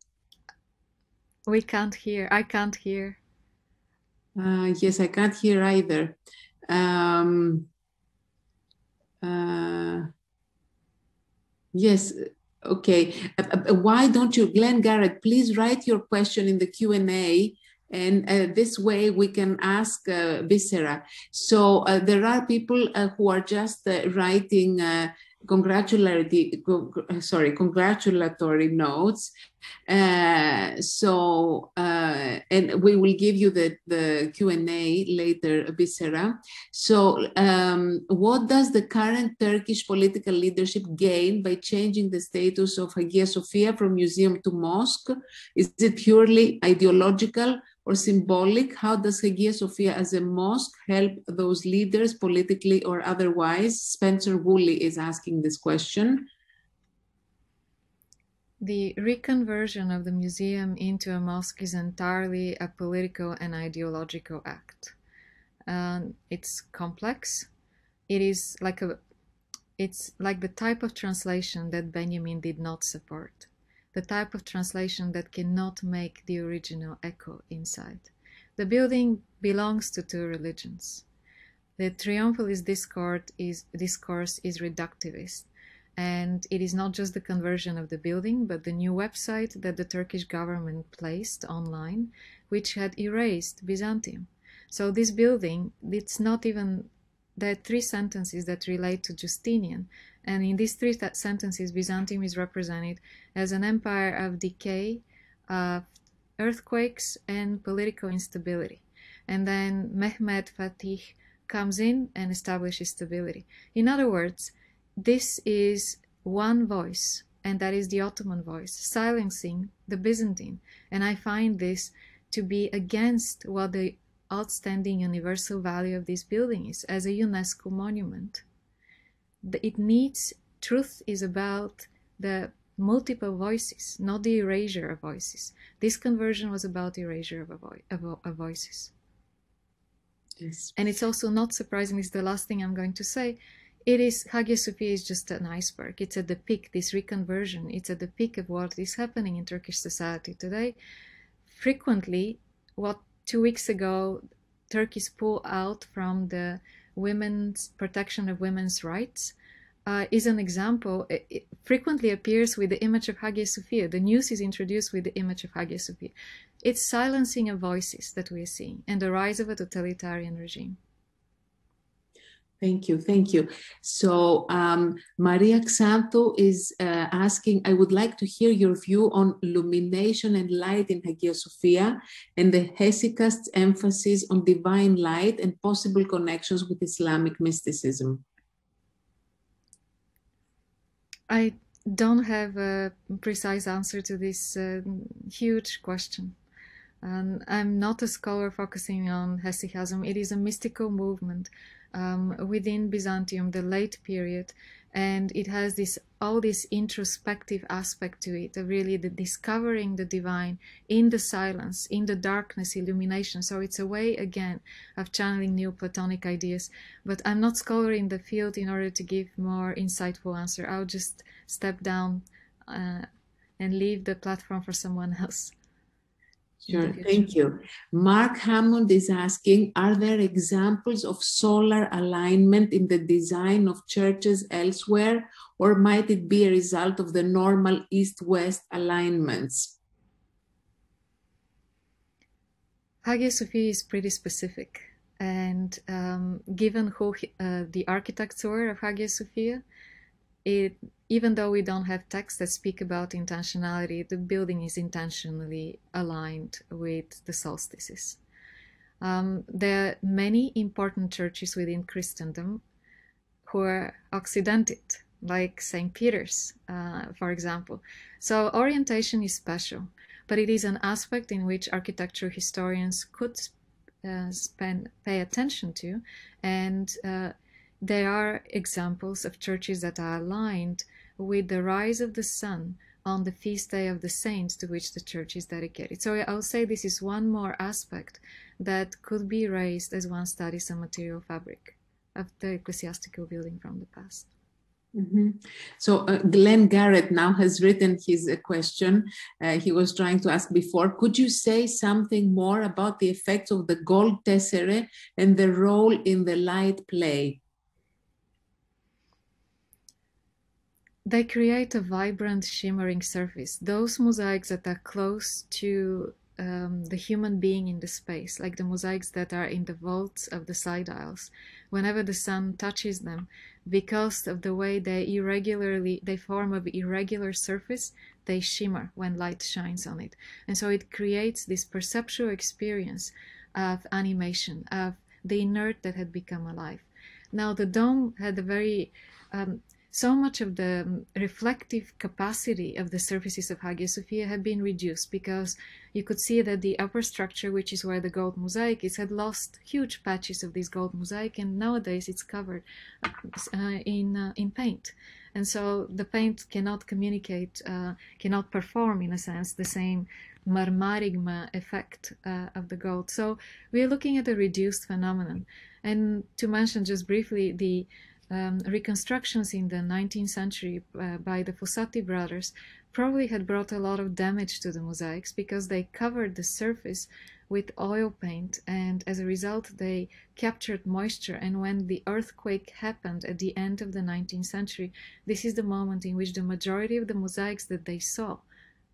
We can't hear. I can't hear. Yes, I can't hear either. Yes, okay. Why don't you, Glenn Garrett, please write your question in the Q&A, and this way we can ask Bissera. So there are people who are just writing congratulatory notes. And we will give you the Q&A later, Bissera. So what does the current Turkish political leadership gain by changing the status of Hagia Sophia from museum to mosque? Is it purely ideological or symbolic? How does Hagia Sophia as a mosque help those leaders politically or otherwise? Spencer Woolley is asking this question. The reconversion of the museum into a mosque is entirely a political and ideological act. It's complex. It's like the type of translation that Benjamin did not support. The type of translation that cannot make the original echo inside. The building belongs to two religions. The triumphalist discourse is reductivist, and it is not just the conversion of the building, but the new website that the Turkish government placed online, which had erased Byzantium. So this building, it's not even, there are 3 sentences that relate to Justinian, and in these 3 sentences, Byzantium is represented as an empire of decay, earthquakes, and political instability. And then Mehmed Fatih comes in and establishes stability. In other words, this is one voice, and that is the Ottoman voice, silencing the Byzantine. And I find this to be against what the outstanding universal value of this building is as a UNESCO monument. It needs, truth is about the multiple voices, not the erasure of voices. This conversion was about erasure of voices. Yes. And it's also not surprising, this is the last thing I'm going to say, Hagia Sophia is just an iceberg. It's at the peak, this reconversion, it's at the peak of what is happening in Turkish society today. Frequently, 2 weeks ago, Turkey's pull out from the women's protection of women's rights is an example. It frequently appears with the image of Hagia Sophia. The news is introduced with the image of Hagia Sophia. It's silencing of voices that we are seeing and the rise of a totalitarian regime. Thank you. So Maria Xanto is asking, I would like to hear your view on illumination and light in Hagia Sophia and the hesychast's emphasis on divine light and possible connections with Islamic mysticism. I don't have a precise answer to this huge question. I'm not a scholar focusing on hesychasm. It is a mystical movement within Byzantium, the late period, And it has all this introspective aspect to it, of really the discovering the divine in the silence, in the darkness, illumination. So it's a way, again, of channeling Neoplatonic ideas. But I'm not scholar in the field in order to give more insightful answer. I'll just step down and leave the platform for someone else. Sure, thank you. Mark Hammond is asking, are there examples of solar alignment in the design of churches elsewhere, or might it be a result of the normal east-west alignments? Hagia Sophia is pretty specific, and given who the architects were of Hagia Sophia, even though we don't have texts that speak about intentionality, the building is intentionally aligned with the solstices. There are many important churches within Christendom who are occidented, like St. Peter's, for example. So orientation is special, but it is an aspect in which architecture historians could pay attention to, and there are examples of churches that are aligned with the rise of the sun on the feast day of the saints to which the church is dedicated. So I'll say this is one more aspect that could be raised as one studies a material fabric of the ecclesiastical building from the past. Mm-hmm. So Glenn Garrett now has written his question. He was trying to ask before, could you say something more about the effects of the gold tesserae and the role in the light play? They create a vibrant, shimmering surface. Those mosaics that are close to the human being in the space, like the mosaics that are in the vaults of the side aisles, whenever the sun touches them, because of the way they form an irregular surface, they shimmer when light shines on it. And so it creates this perceptual experience of animation, of the inert that had become alive. Now, the dome had a very so much of the reflective capacity of the surfaces of Hagia Sophia had been reduced, because you could see that the upper structure, which is where the gold mosaic is, had lost huge patches of this gold mosaic, and nowadays it's covered in paint. And so the paint cannot communicate, cannot perform, in a sense, the same marmarigma effect of the gold. So we are looking at a reduced phenomenon. And to mention just briefly, the reconstructions in the 19th century by the Fossati brothers probably had brought a lot of damage to the mosaics, because they covered the surface with oil paint, and as a result they captured moisture. And when the earthquake happened at the end of the 19th century, this is the moment in which the majority of the mosaics that they saw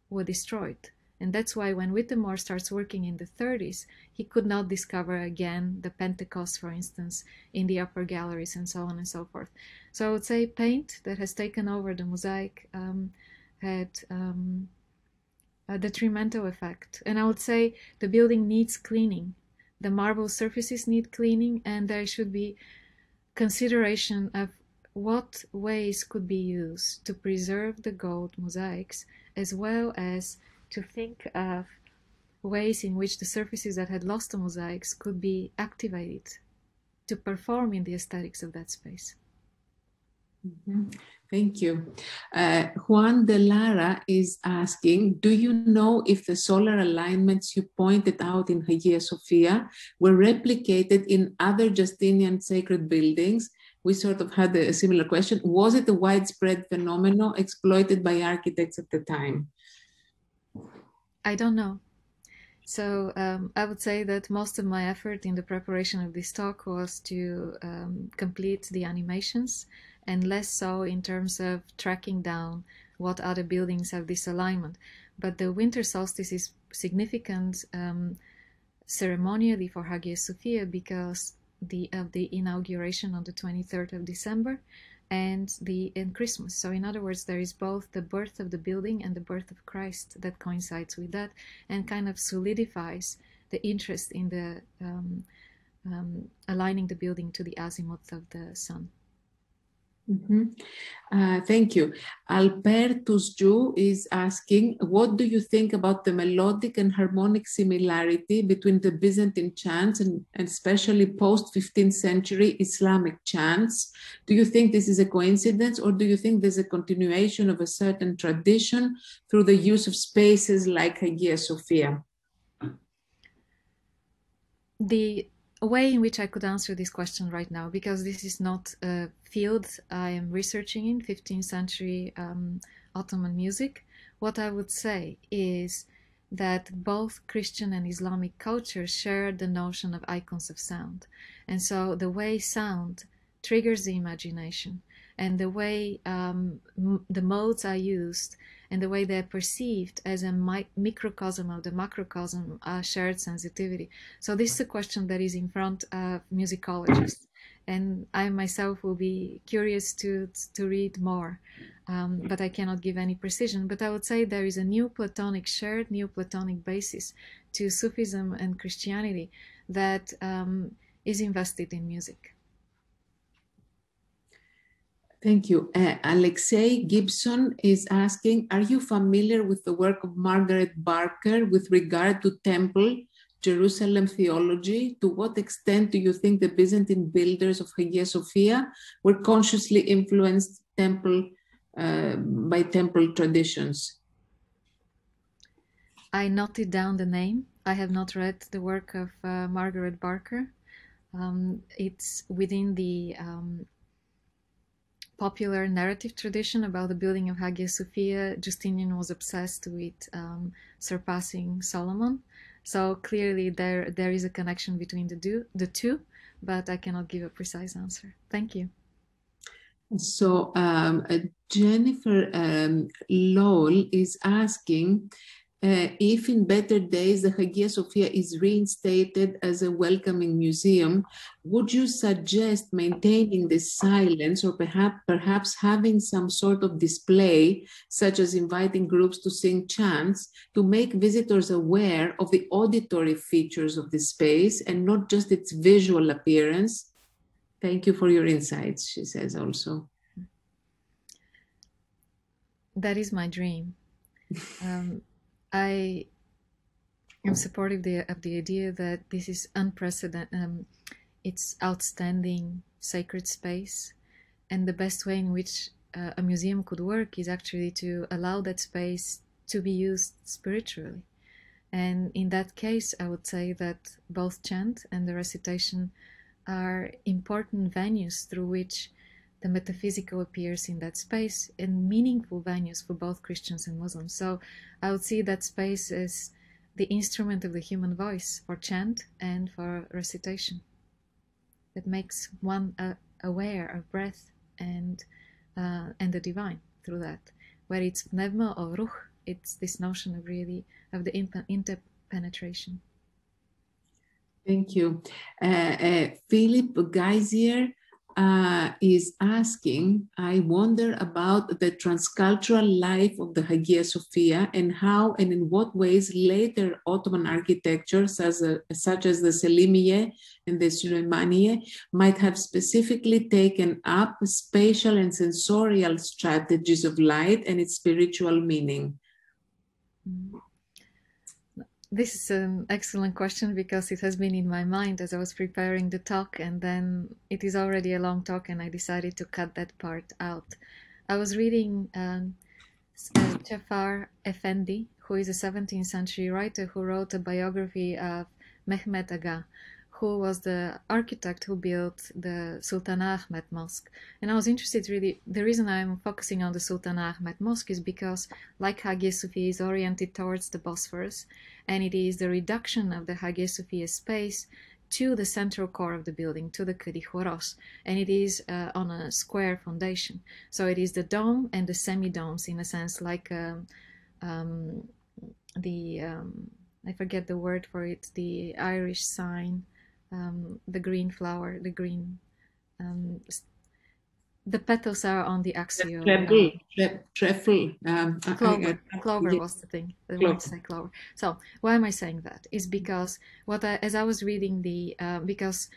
were destroyed. And that's why when Whittemore starts working in the 30s, he could not discover again the Pentecost, for instance, in the upper galleries, and so on and so forth. So I would say paint that has taken over the mosaic had a detrimental effect. And I would say the building needs cleaning. The marble surfaces need cleaning, and there should be consideration of what ways could be used to preserve the gold mosaics, as well as to think of ways in which the surfaces that had lost the mosaics could be activated to perform in the aesthetics of that space. Mm-hmm. Thank you. Juan de Lara is asking, do you know if the solar alignments you pointed out in Hagia Sophia were replicated in other Justinian sacred buildings? We sort of had a similar question. Was it a widespread phenomenon exploited by architects at the time? I don't know. So I would say that most of my effort in the preparation of this talk was to complete the animations, and less so in terms of tracking down what other buildings have this alignment. But the winter solstice is significant ceremonially for Hagia Sophia because of the inauguration on the 23rd of December and Christmas. So in other words, there is both the birth of the building and the birth of Christ that coincides with that, and kind of solidifies the interest in the aligning the building to the azimuth of the sun. Thank you. Albertus Ju is asking, what do you think about the melodic and harmonic similarity between the Byzantine chants and especially post-15th century Islamic chants? Do you think this is a coincidence, or do you think there's a continuation of a certain tradition through the use of spaces like Hagia Sophia? The way in which I could answer this question right now, because this is not a field I am researching in, 15th century Ottoman music, what I would say is that both Christian and Islamic cultures share the notion of icons of sound. And so the way sound triggers the imagination and the way the modes are used and the way they're perceived as a microcosm of the macrocosm shared sensitivity. So this is a question that is in front of musicologists. And I myself will be curious to read more, but I cannot give any precision. But I would say there is a shared Neoplatonic basis to Sufism and Christianity that is invested in music. Thank you. Alexei Gibson is asking, are you familiar with the work of Margaret Barker with regard to temple, Jerusalem theology? To what extent do you think the Byzantine builders of Hagia Sophia were consciously influenced by temple traditions? I noted down the name. I have not read the work of Margaret Barker. It's within the popular narrative tradition about the building of Hagia Sophia. Justinian was obsessed with surpassing Solomon. So clearly there is a connection between the two, but I cannot give a precise answer. Thank you. So Jennifer Lowell is asking if in better days the Hagia Sophia is reinstated as a welcoming museum, would you suggest maintaining this silence or perhaps having some sort of display, such as inviting groups to sing chants, to make visitors aware of the auditory features of the space and not just its visual appearance? Thank you for your insights, she says also. That is my dream. I am supportive of the idea that this is unprecedented, it's outstanding sacred space, and the best way in which a museum could work is actually to allow that space to be used spiritually. And in that case, I would say that both chant and the recitation are important venues through which the metaphysical appears in that space, and meaningful venues for both Christians and Muslims. So I would see that space as the instrument of the human voice for chant and for recitation that makes one aware of breath and the divine through that. Where it's pneuma or ruch, it's this notion of really of the interpenetration. Thank you. Philip Geisier is asking, I wonder about the transcultural life of the Hagia Sophia and how and in what ways later Ottoman architecture, such as the Selimiye and the Süleymaniye, might have specifically taken up spatial and sensorial strategies of light and its spiritual meaning. This is an excellent question because it has been in my mind as I was preparing the talk, and then it is already a long talk and I decided to cut that part out. I was reading Jafar Effendi, who is a 17th century writer who wrote a biography of Mehmet Aga, who was the architect who built the Sultan Ahmed Mosque. And I was interested really, the reason I'm focusing on the Sultan Ahmed Mosque is because, like Hagia Sophia is oriented towards the Bosphorus, and it is the reduction of the Hagia Sophia space to the central core of the building, to the kallichoros, and it is on a square foundation. So it is the dome and the semi-domes, in a sense, like I forget the word for it, the Irish sign, the green flower, the green, the petals are on the axial. Trefoil. Clover was the thing. I wanted to say clover. So why am I saying that? Is because as I was reading because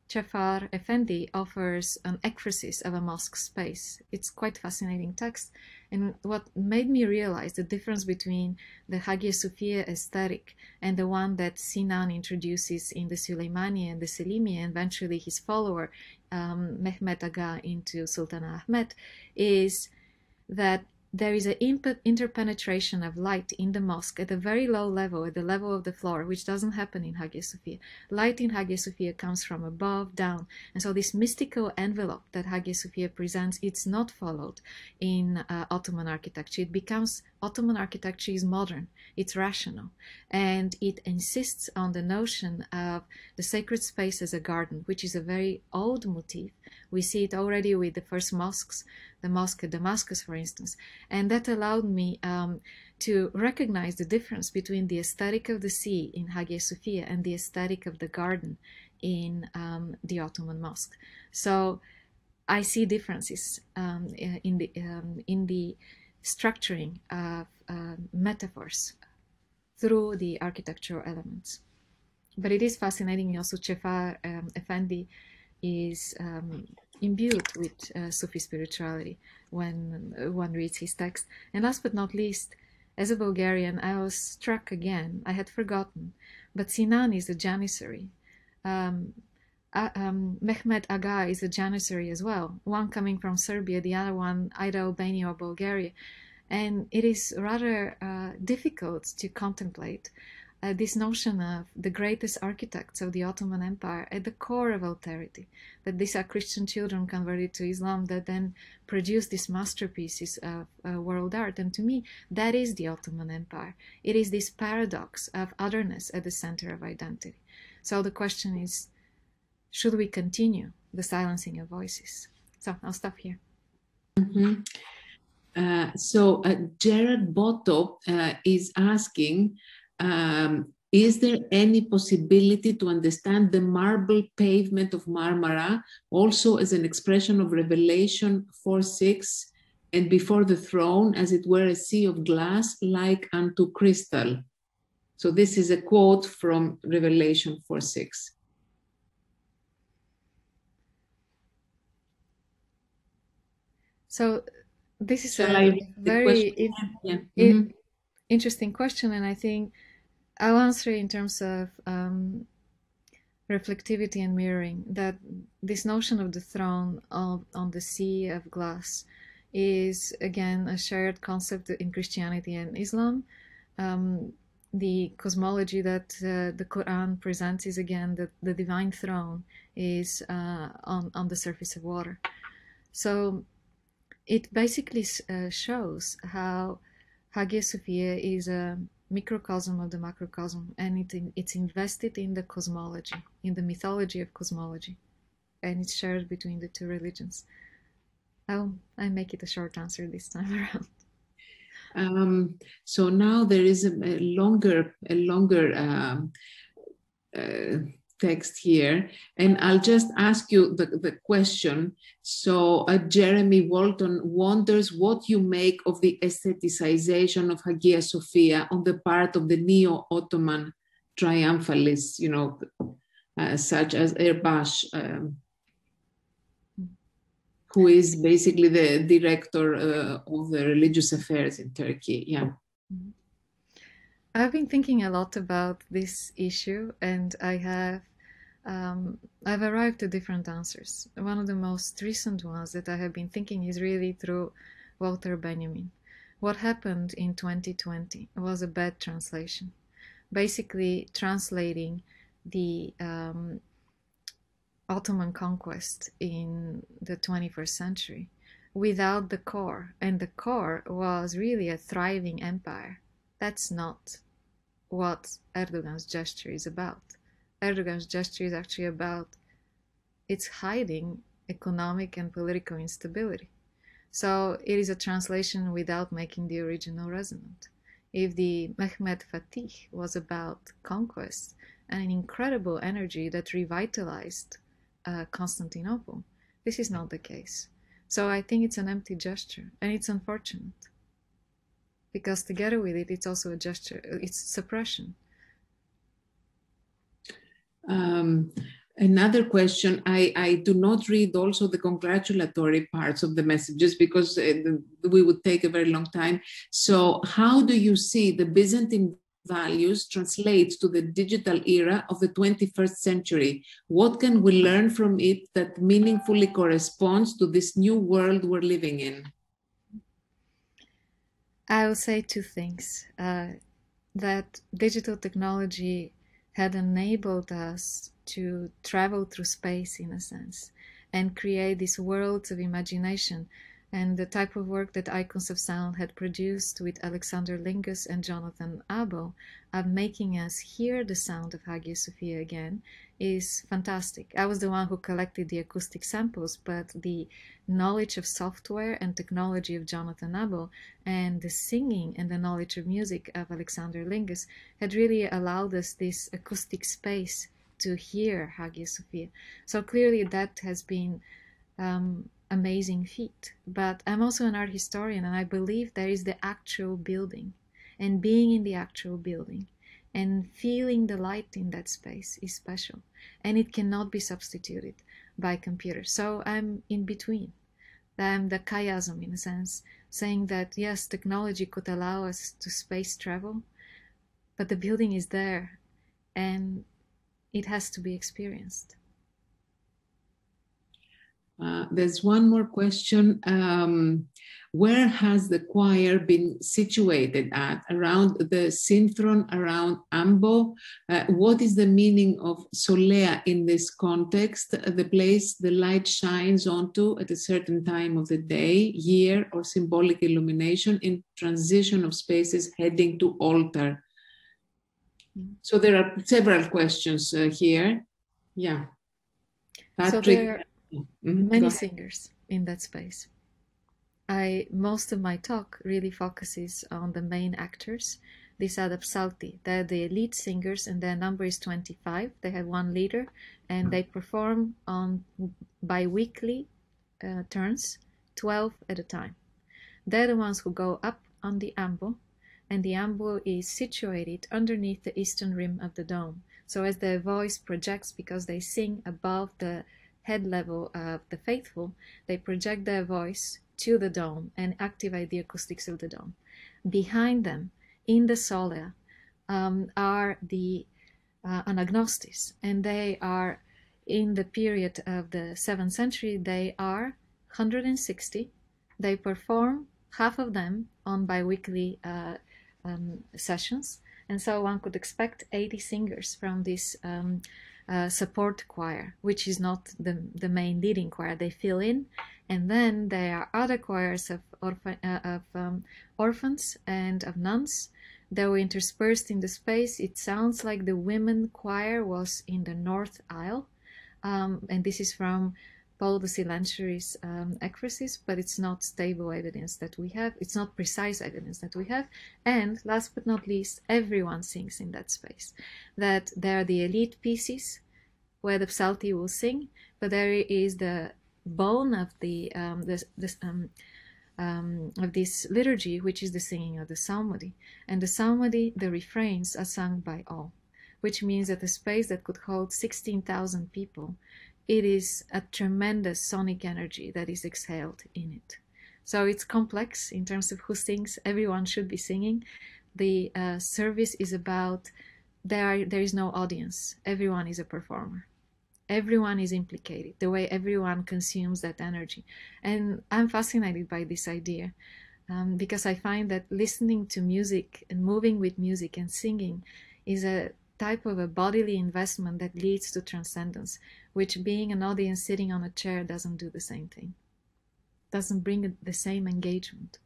Cefar Effendi offers an ekphrasis of a mosque space. It's quite fascinating text, and what made me realize the difference between the Hagia Sophia aesthetic and the one that Sinan introduces in the Suleimani and the Selimi, and eventually his follower Mehmet Aga into Sultan Ahmed, is that there is an interpenetration of light in the mosque at a very low level, at the level of the floor, which doesn't happen in Hagia Sophia. Light in Hagia Sophia comes from above down, and so this mystical envelope that Hagia Sophia presents, it's not followed in Ottoman architecture. It becomes, Ottoman architecture is modern, it's rational, and it insists on the notion of the sacred space as a garden, which is a very old motif. We see it already with the first mosques, the mosque at Damascus, for instance, and that allowed me to recognize the difference between the aesthetic of the sea in Hagia Sophia and the aesthetic of the garden in the Ottoman mosque. So I see differences in the structuring of metaphors through the architectural elements. But it is fascinating also. Cefar Effendi is imbued with Sufi spirituality when one reads his text. And last but not least, as a Bulgarian, I was struck again. I had forgotten, but Sinan is a janissary. Mehmet Aga is a janissary as well, one coming from Serbia, the other one either Albania or Bulgaria. And it is rather difficult to contemplate this notion of the greatest architects of the Ottoman Empire at the core of austerity, that these are Christian children converted to Islam that then produce these masterpieces of world art. And to me, that is the Ottoman Empire. It is this paradox of otherness at the center of identity. So the question is, should we continue the silencing of voices? So I'll stop here. Mm-hmm. Gerard Boto is asking, is there any possibility to understand the marble pavement of Marmara also as an expression of Revelation 4:6, and before the throne, as it were a sea of glass like unto crystal? So this is a quote from Revelation 4:6. So this is a very interesting question, and I think I'll answer in terms of reflectivity and mirroring, that this notion of the throne on the sea of glass is again a shared concept in Christianity and Islam. The cosmology that the Quran presents is again that the divine throne is on the surface of water. So it basically shows how Hagia Sophia is a microcosm of the macrocosm, and it's invested in the cosmology, in the mythology of cosmology, and it's shared between the two religions. I make it a short answer this time around. So now there is a longer text here, and I'll just ask you the question. So Jeremy Walton wonders what you make of the aestheticization of Hagia Sophia on the part of the neo-Ottoman triumphalists, such as Erbash, who is basically the director of the religious affairs in Turkey. Yeah. I've been thinking a lot about this issue, and I've arrived at different answers. One of the most recent ones that I have been thinking is really through Walter Benjamin. What happened in 2020 was a bad translation, basically translating the Ottoman conquest in the 21st century without the core, and the core was really a thriving empire. That's not what Erdogan's gesture is about. Erdogan's gesture is actually about, it's hiding economic and political instability. So it is a translation without making the original resonant. If the Mehmet Fatih was about conquest and an incredible energy that revitalized Constantinople, this is not the case. So I think it's an empty gesture, and it's unfortunate, because together with it, it's also a gesture, it's suppression. Another question, I do not read also the congratulatory parts of the messages because we would take a very long time. So how do you see the Byzantine values translate to the digital era of the 21st century? What can we learn from it that meaningfully corresponds to this new world we're living in? I will say two things. That digital technology had enabled us to travel through space, in a sense, and create these worlds of imagination. And the type of work that Icons of Sound had produced with Alexander Lingus and Jonathan Abo of making us hear the sound of Hagia Sophia again is fantastic. I was the one who collected the acoustic samples, but the knowledge of software and technology of Jonathan Abo and the singing and the knowledge of music of Alexander Lingus had really allowed us this acoustic space to hear Hagia Sophia. So clearly that has been amazing feat. But I'm also an art historian, and I believe there is the actual building, and being in the actual building and feeling the light in that space is special, and it cannot be substituted by computer. So I'm in between. I'm the chiasm, in a sense, saying that yes, technology could allow us to space travel, but the building is there and it has to be experienced. There's one more question. Where has the choir been situated at? Around the synthron, around ambo? What is the meaning of solea in this context? The place the light shines onto at a certain time of the day, year, or symbolic illumination in transition of spaces heading to altar. So there are several questions here. Yeah. Patrick. So there are many singers in that space. Most of my talk really focuses on the main actors. These are the psalti. They're the lead singers, and their number is 25. They have one leader, and they perform on bi-weekly turns, 12 at a time. They're the ones who go up on the ambo, and the ambo is situated underneath the eastern rim of the dome. So as their voice projects, because they sing above the head level of the faithful, they project their voice to the dome and activate the acoustics of the dome. Behind them, in the solea, are the anagnostis, and they are, in the period of the 7th century, they are 160. They perform, half of them, on bi-weekly sessions, and so one could expect 80 singers from this support choir, which is not the main leading choir. They fill in, and then there are other choirs of orphans and of nuns that were interspersed in the space. It sounds like the women choir was in the north aisle, and this is from Paul the Silentiary's ekphrasis, but it's not stable evidence that we have. It's not precise evidence that we have. And last but not least, everyone sings in that space. That there are the elite pieces where the psalti will sing, but there is the bone of of this liturgy, which is the singing of the psalmody. And the psalmody, the refrains are sung by all, which means that a space that could hold 16,000 people, it is a tremendous sonic energy that is exhaled in it. So it's complex in terms of who sings. Everyone should be singing. The service is about, there is no audience. Everyone is a performer. Everyone is implicated, the way everyone consumes that energy. And I'm fascinated by this idea because I find that listening to music and moving with music and singing is a type of a bodily investment that leads to transcendence, which being an audience sitting on a chair doesn't do the same thing, doesn't bring the same engagement.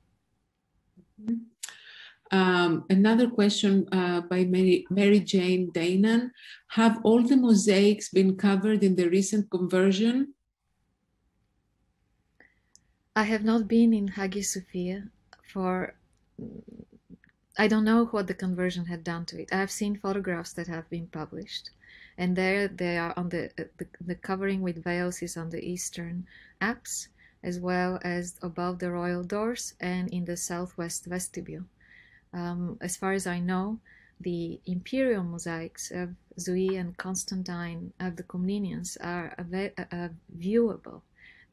Another question by Mary Jane Danan. Have all the mosaics been covered in the recent conversion? I have not been in Hagia Sophia for, I don't know what the conversion had done to it. I have seen photographs that have been published, and there they are on the covering with veils is on the eastern apse, as well as above the royal doors and in the southwest vestibule. As far as I know, the imperial mosaics of Zui and Constantine of the Comnenians are viewable.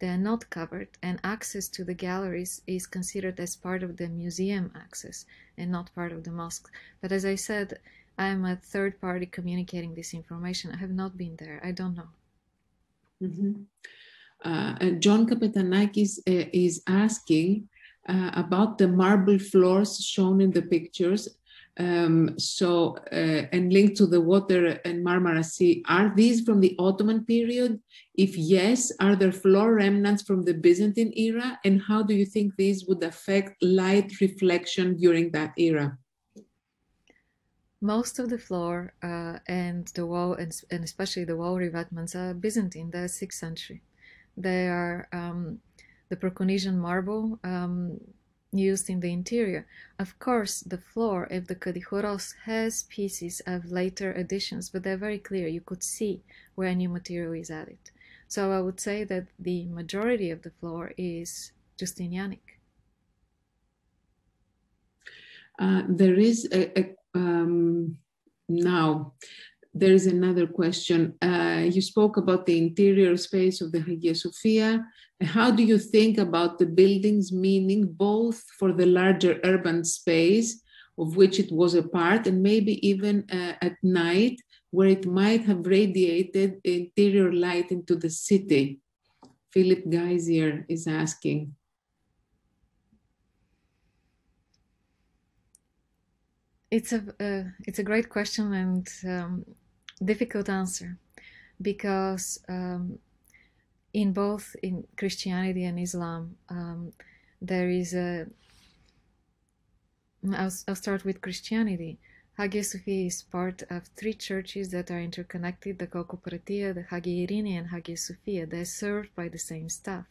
They are not covered, and access to the galleries is considered as part of the museum access and not part of the mosque. But as I said, I am a third party communicating this information. I have not been there. I don't know. John Kapetanakis is asking about the marble floors shown in the pictures. And linked to the water and Marmara Sea, are these from the Ottoman period? If yes, are there floor remnants from the Byzantine era? And how do you think these would affect light reflection during that era? Most of the floor and the wall, and especially the wall revetments, are Byzantine, the 6th century. They are the Proconnesian marble used in the interior. Of course, the floor of the kallichoros has pieces of later additions, but they're very clear. You could see where new material is added. So I would say that the majority of the floor is Justinianic. There is now there is another question. You spoke about the interior space of the Hagia Sophia. How do you think about the building's meaning both for the larger urban space of which it was a part and maybe even at night where it might have radiated interior light into the city? Philip Geisier is asking. It's a great question and difficult answer, because in both in Christianity and Islam there is a. I'll start with Christianity. Hagia Sophia is part of 3 churches that are interconnected: the Kalkopratia, the Hagia Irene, and Hagia Sophia. They're served by the same staff.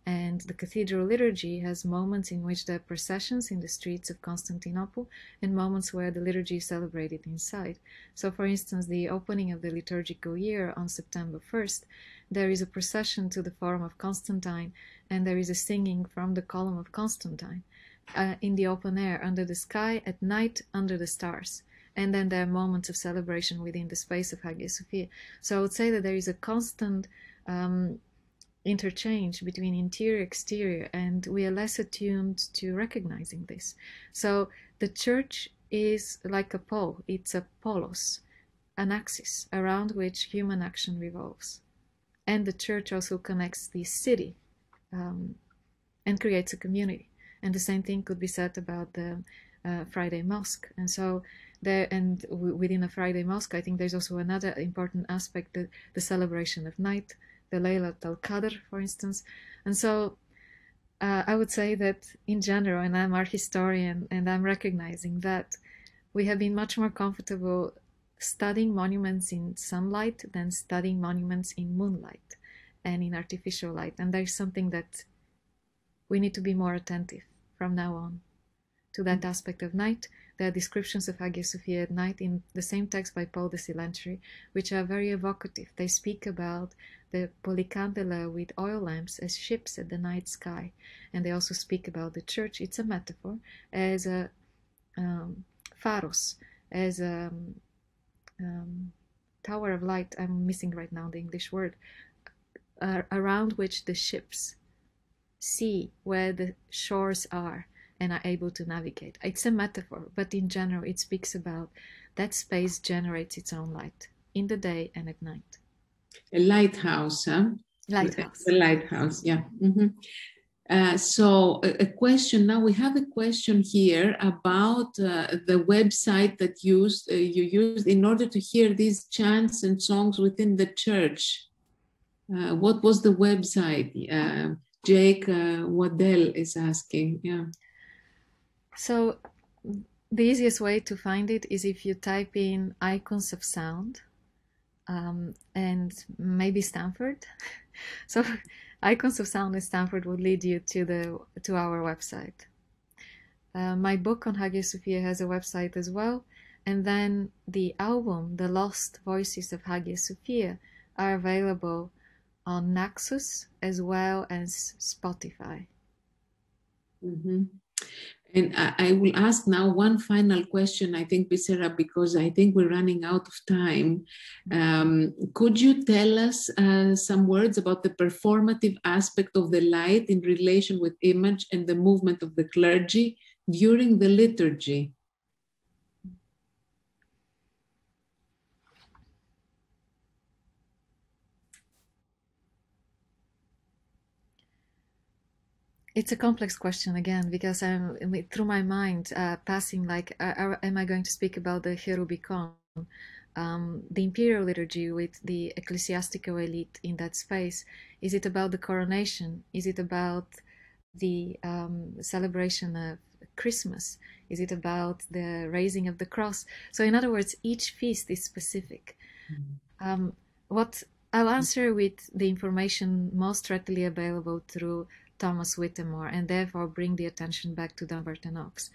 And the cathedral liturgy has moments in which there are processions in the streets of Constantinople and moments where the liturgy is celebrated inside. So, for instance, the opening of the liturgical year on September 1st, there is a procession to the Forum of Constantine, and there is a singing from the column of Constantine in the open air, under the sky, at night, under the stars. And then there are moments of celebration within the space of Hagia Sophia. So I would say that there is a constant interchange between interior, exterior, and we are less attuned to recognizing this. So the church is like a pole. It's a polos, an axis around which human action revolves. And the church also connects the city and creates a community. And the same thing could be said about the Friday Mosque. And so there, and within a Friday Mosque, I think there's also another important aspect, the celebration of night, the Laylat al-Qadr, for instance. And so I would say that in general, and I'm art historian, and I'm recognizing that we have been much more comfortable studying monuments in sunlight than studying monuments in moonlight and in artificial light. And there's something that we need to be more attentive from now on to that aspect of night. There are descriptions of Hagia Sophia at night in the same text by Paul de Silentri, which are very evocative. They speak about the polycandela with oil lamps as ships at the night sky. And they also speak about the church, it's a metaphor, as a pharos, as a tower of light, I'm missing right now the English word, around which the ships see where the shores are and are able to navigate. It's a metaphor, but in general it speaks about that space generates its own light in the day and at night. A lighthouse, huh? Lighthouse. A lighthouse, yeah. So a question, now we have a question here about the website that you used in order to hear these chants and songs within the church. What was the website? Jake Waddell is asking, yeah. So the easiest way to find it is if you type in icons of sound and maybe Stanford. So icons of sound in Stanford would lead you to our website. My book on Hagia Sophia has a website as well. And then the album, The Lost Voices of Hagia Sophia, are available on Naxos as well as Spotify. And I will ask now one final question, I think, Bissera, because I think we're running out of time. Could you tell us some words about the performative aspect of the light in relation with image and the movement of the clergy during the liturgy? It's a complex question again, because I'm through my mind passing like, am I going to speak about the Cherubicon, the imperial liturgy with the ecclesiastical elite in that space? Is it about the coronation? Is it about the celebration of Christmas? Is it about the raising of the cross? So in other words, each feast is specific. What I'll answer with the information most readily available through Thomas Whittemore, and therefore bring the attention back to Dumbarton Oaks.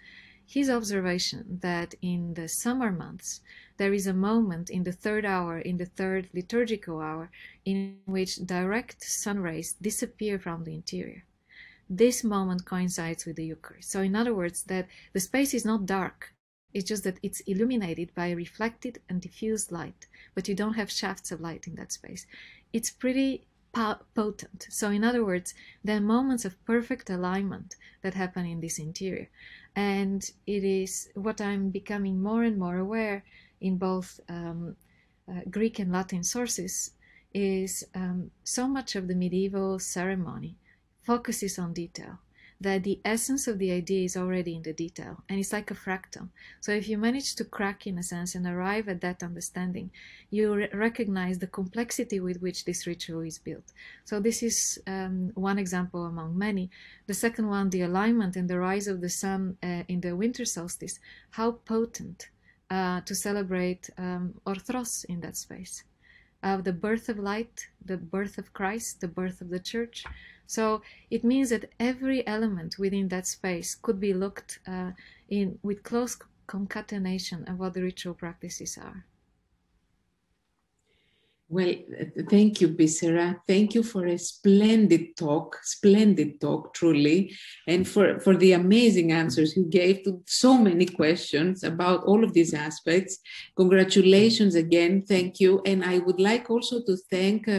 His observation that in the summer months there is a moment in the third hour, in the third liturgical hour, in which direct sun rays disappear from the interior. This moment coincides with the Eucharist. So in other words, that the space is not dark. It's just that it's illuminated by reflected and diffused light, but you don't have shafts of light in that space. It's pretty potent. So in other words, there are moments of perfect alignment that happen in this interior. And it is what I'm becoming more and more aware in both Greek and Latin sources is so much of the medieval ceremony focuses on detail, that the essence of the idea is already in the detail, and it's like a fractal. So if you manage to crack, in a sense, and arrive at that understanding, you recognize the complexity with which this ritual is built. So this is one example among many. The second one, the alignment and the rise of the sun in the winter solstice, how potent to celebrate orthros in that space. The birth of light, the birth of Christ, the birth of the church. So it means that every element within that space could be looked in with close concatenation of what the ritual practices are. Well, thank you, Bissera. Thank you for a splendid talk, truly, and for the amazing answers you gave to so many questions about all of these aspects. Congratulations again. Thank you. And I would like also to thank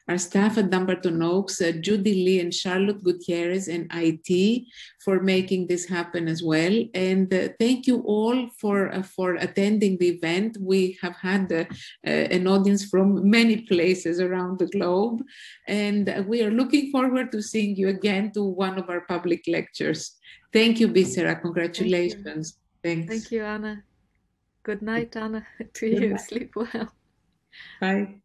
our staff at Dumbarton Oaks, Judy Lee and Charlotte Gutierrez and IT for making this happen as well. And thank you all for attending the event. We have had an audience from many places around the globe, and we are looking forward to seeing you again to one of our public lectures. Thank you, Bissera. Congratulations. Thanks. Thank you, Anna. Good night, Anna, to you. Sleep well. Bye.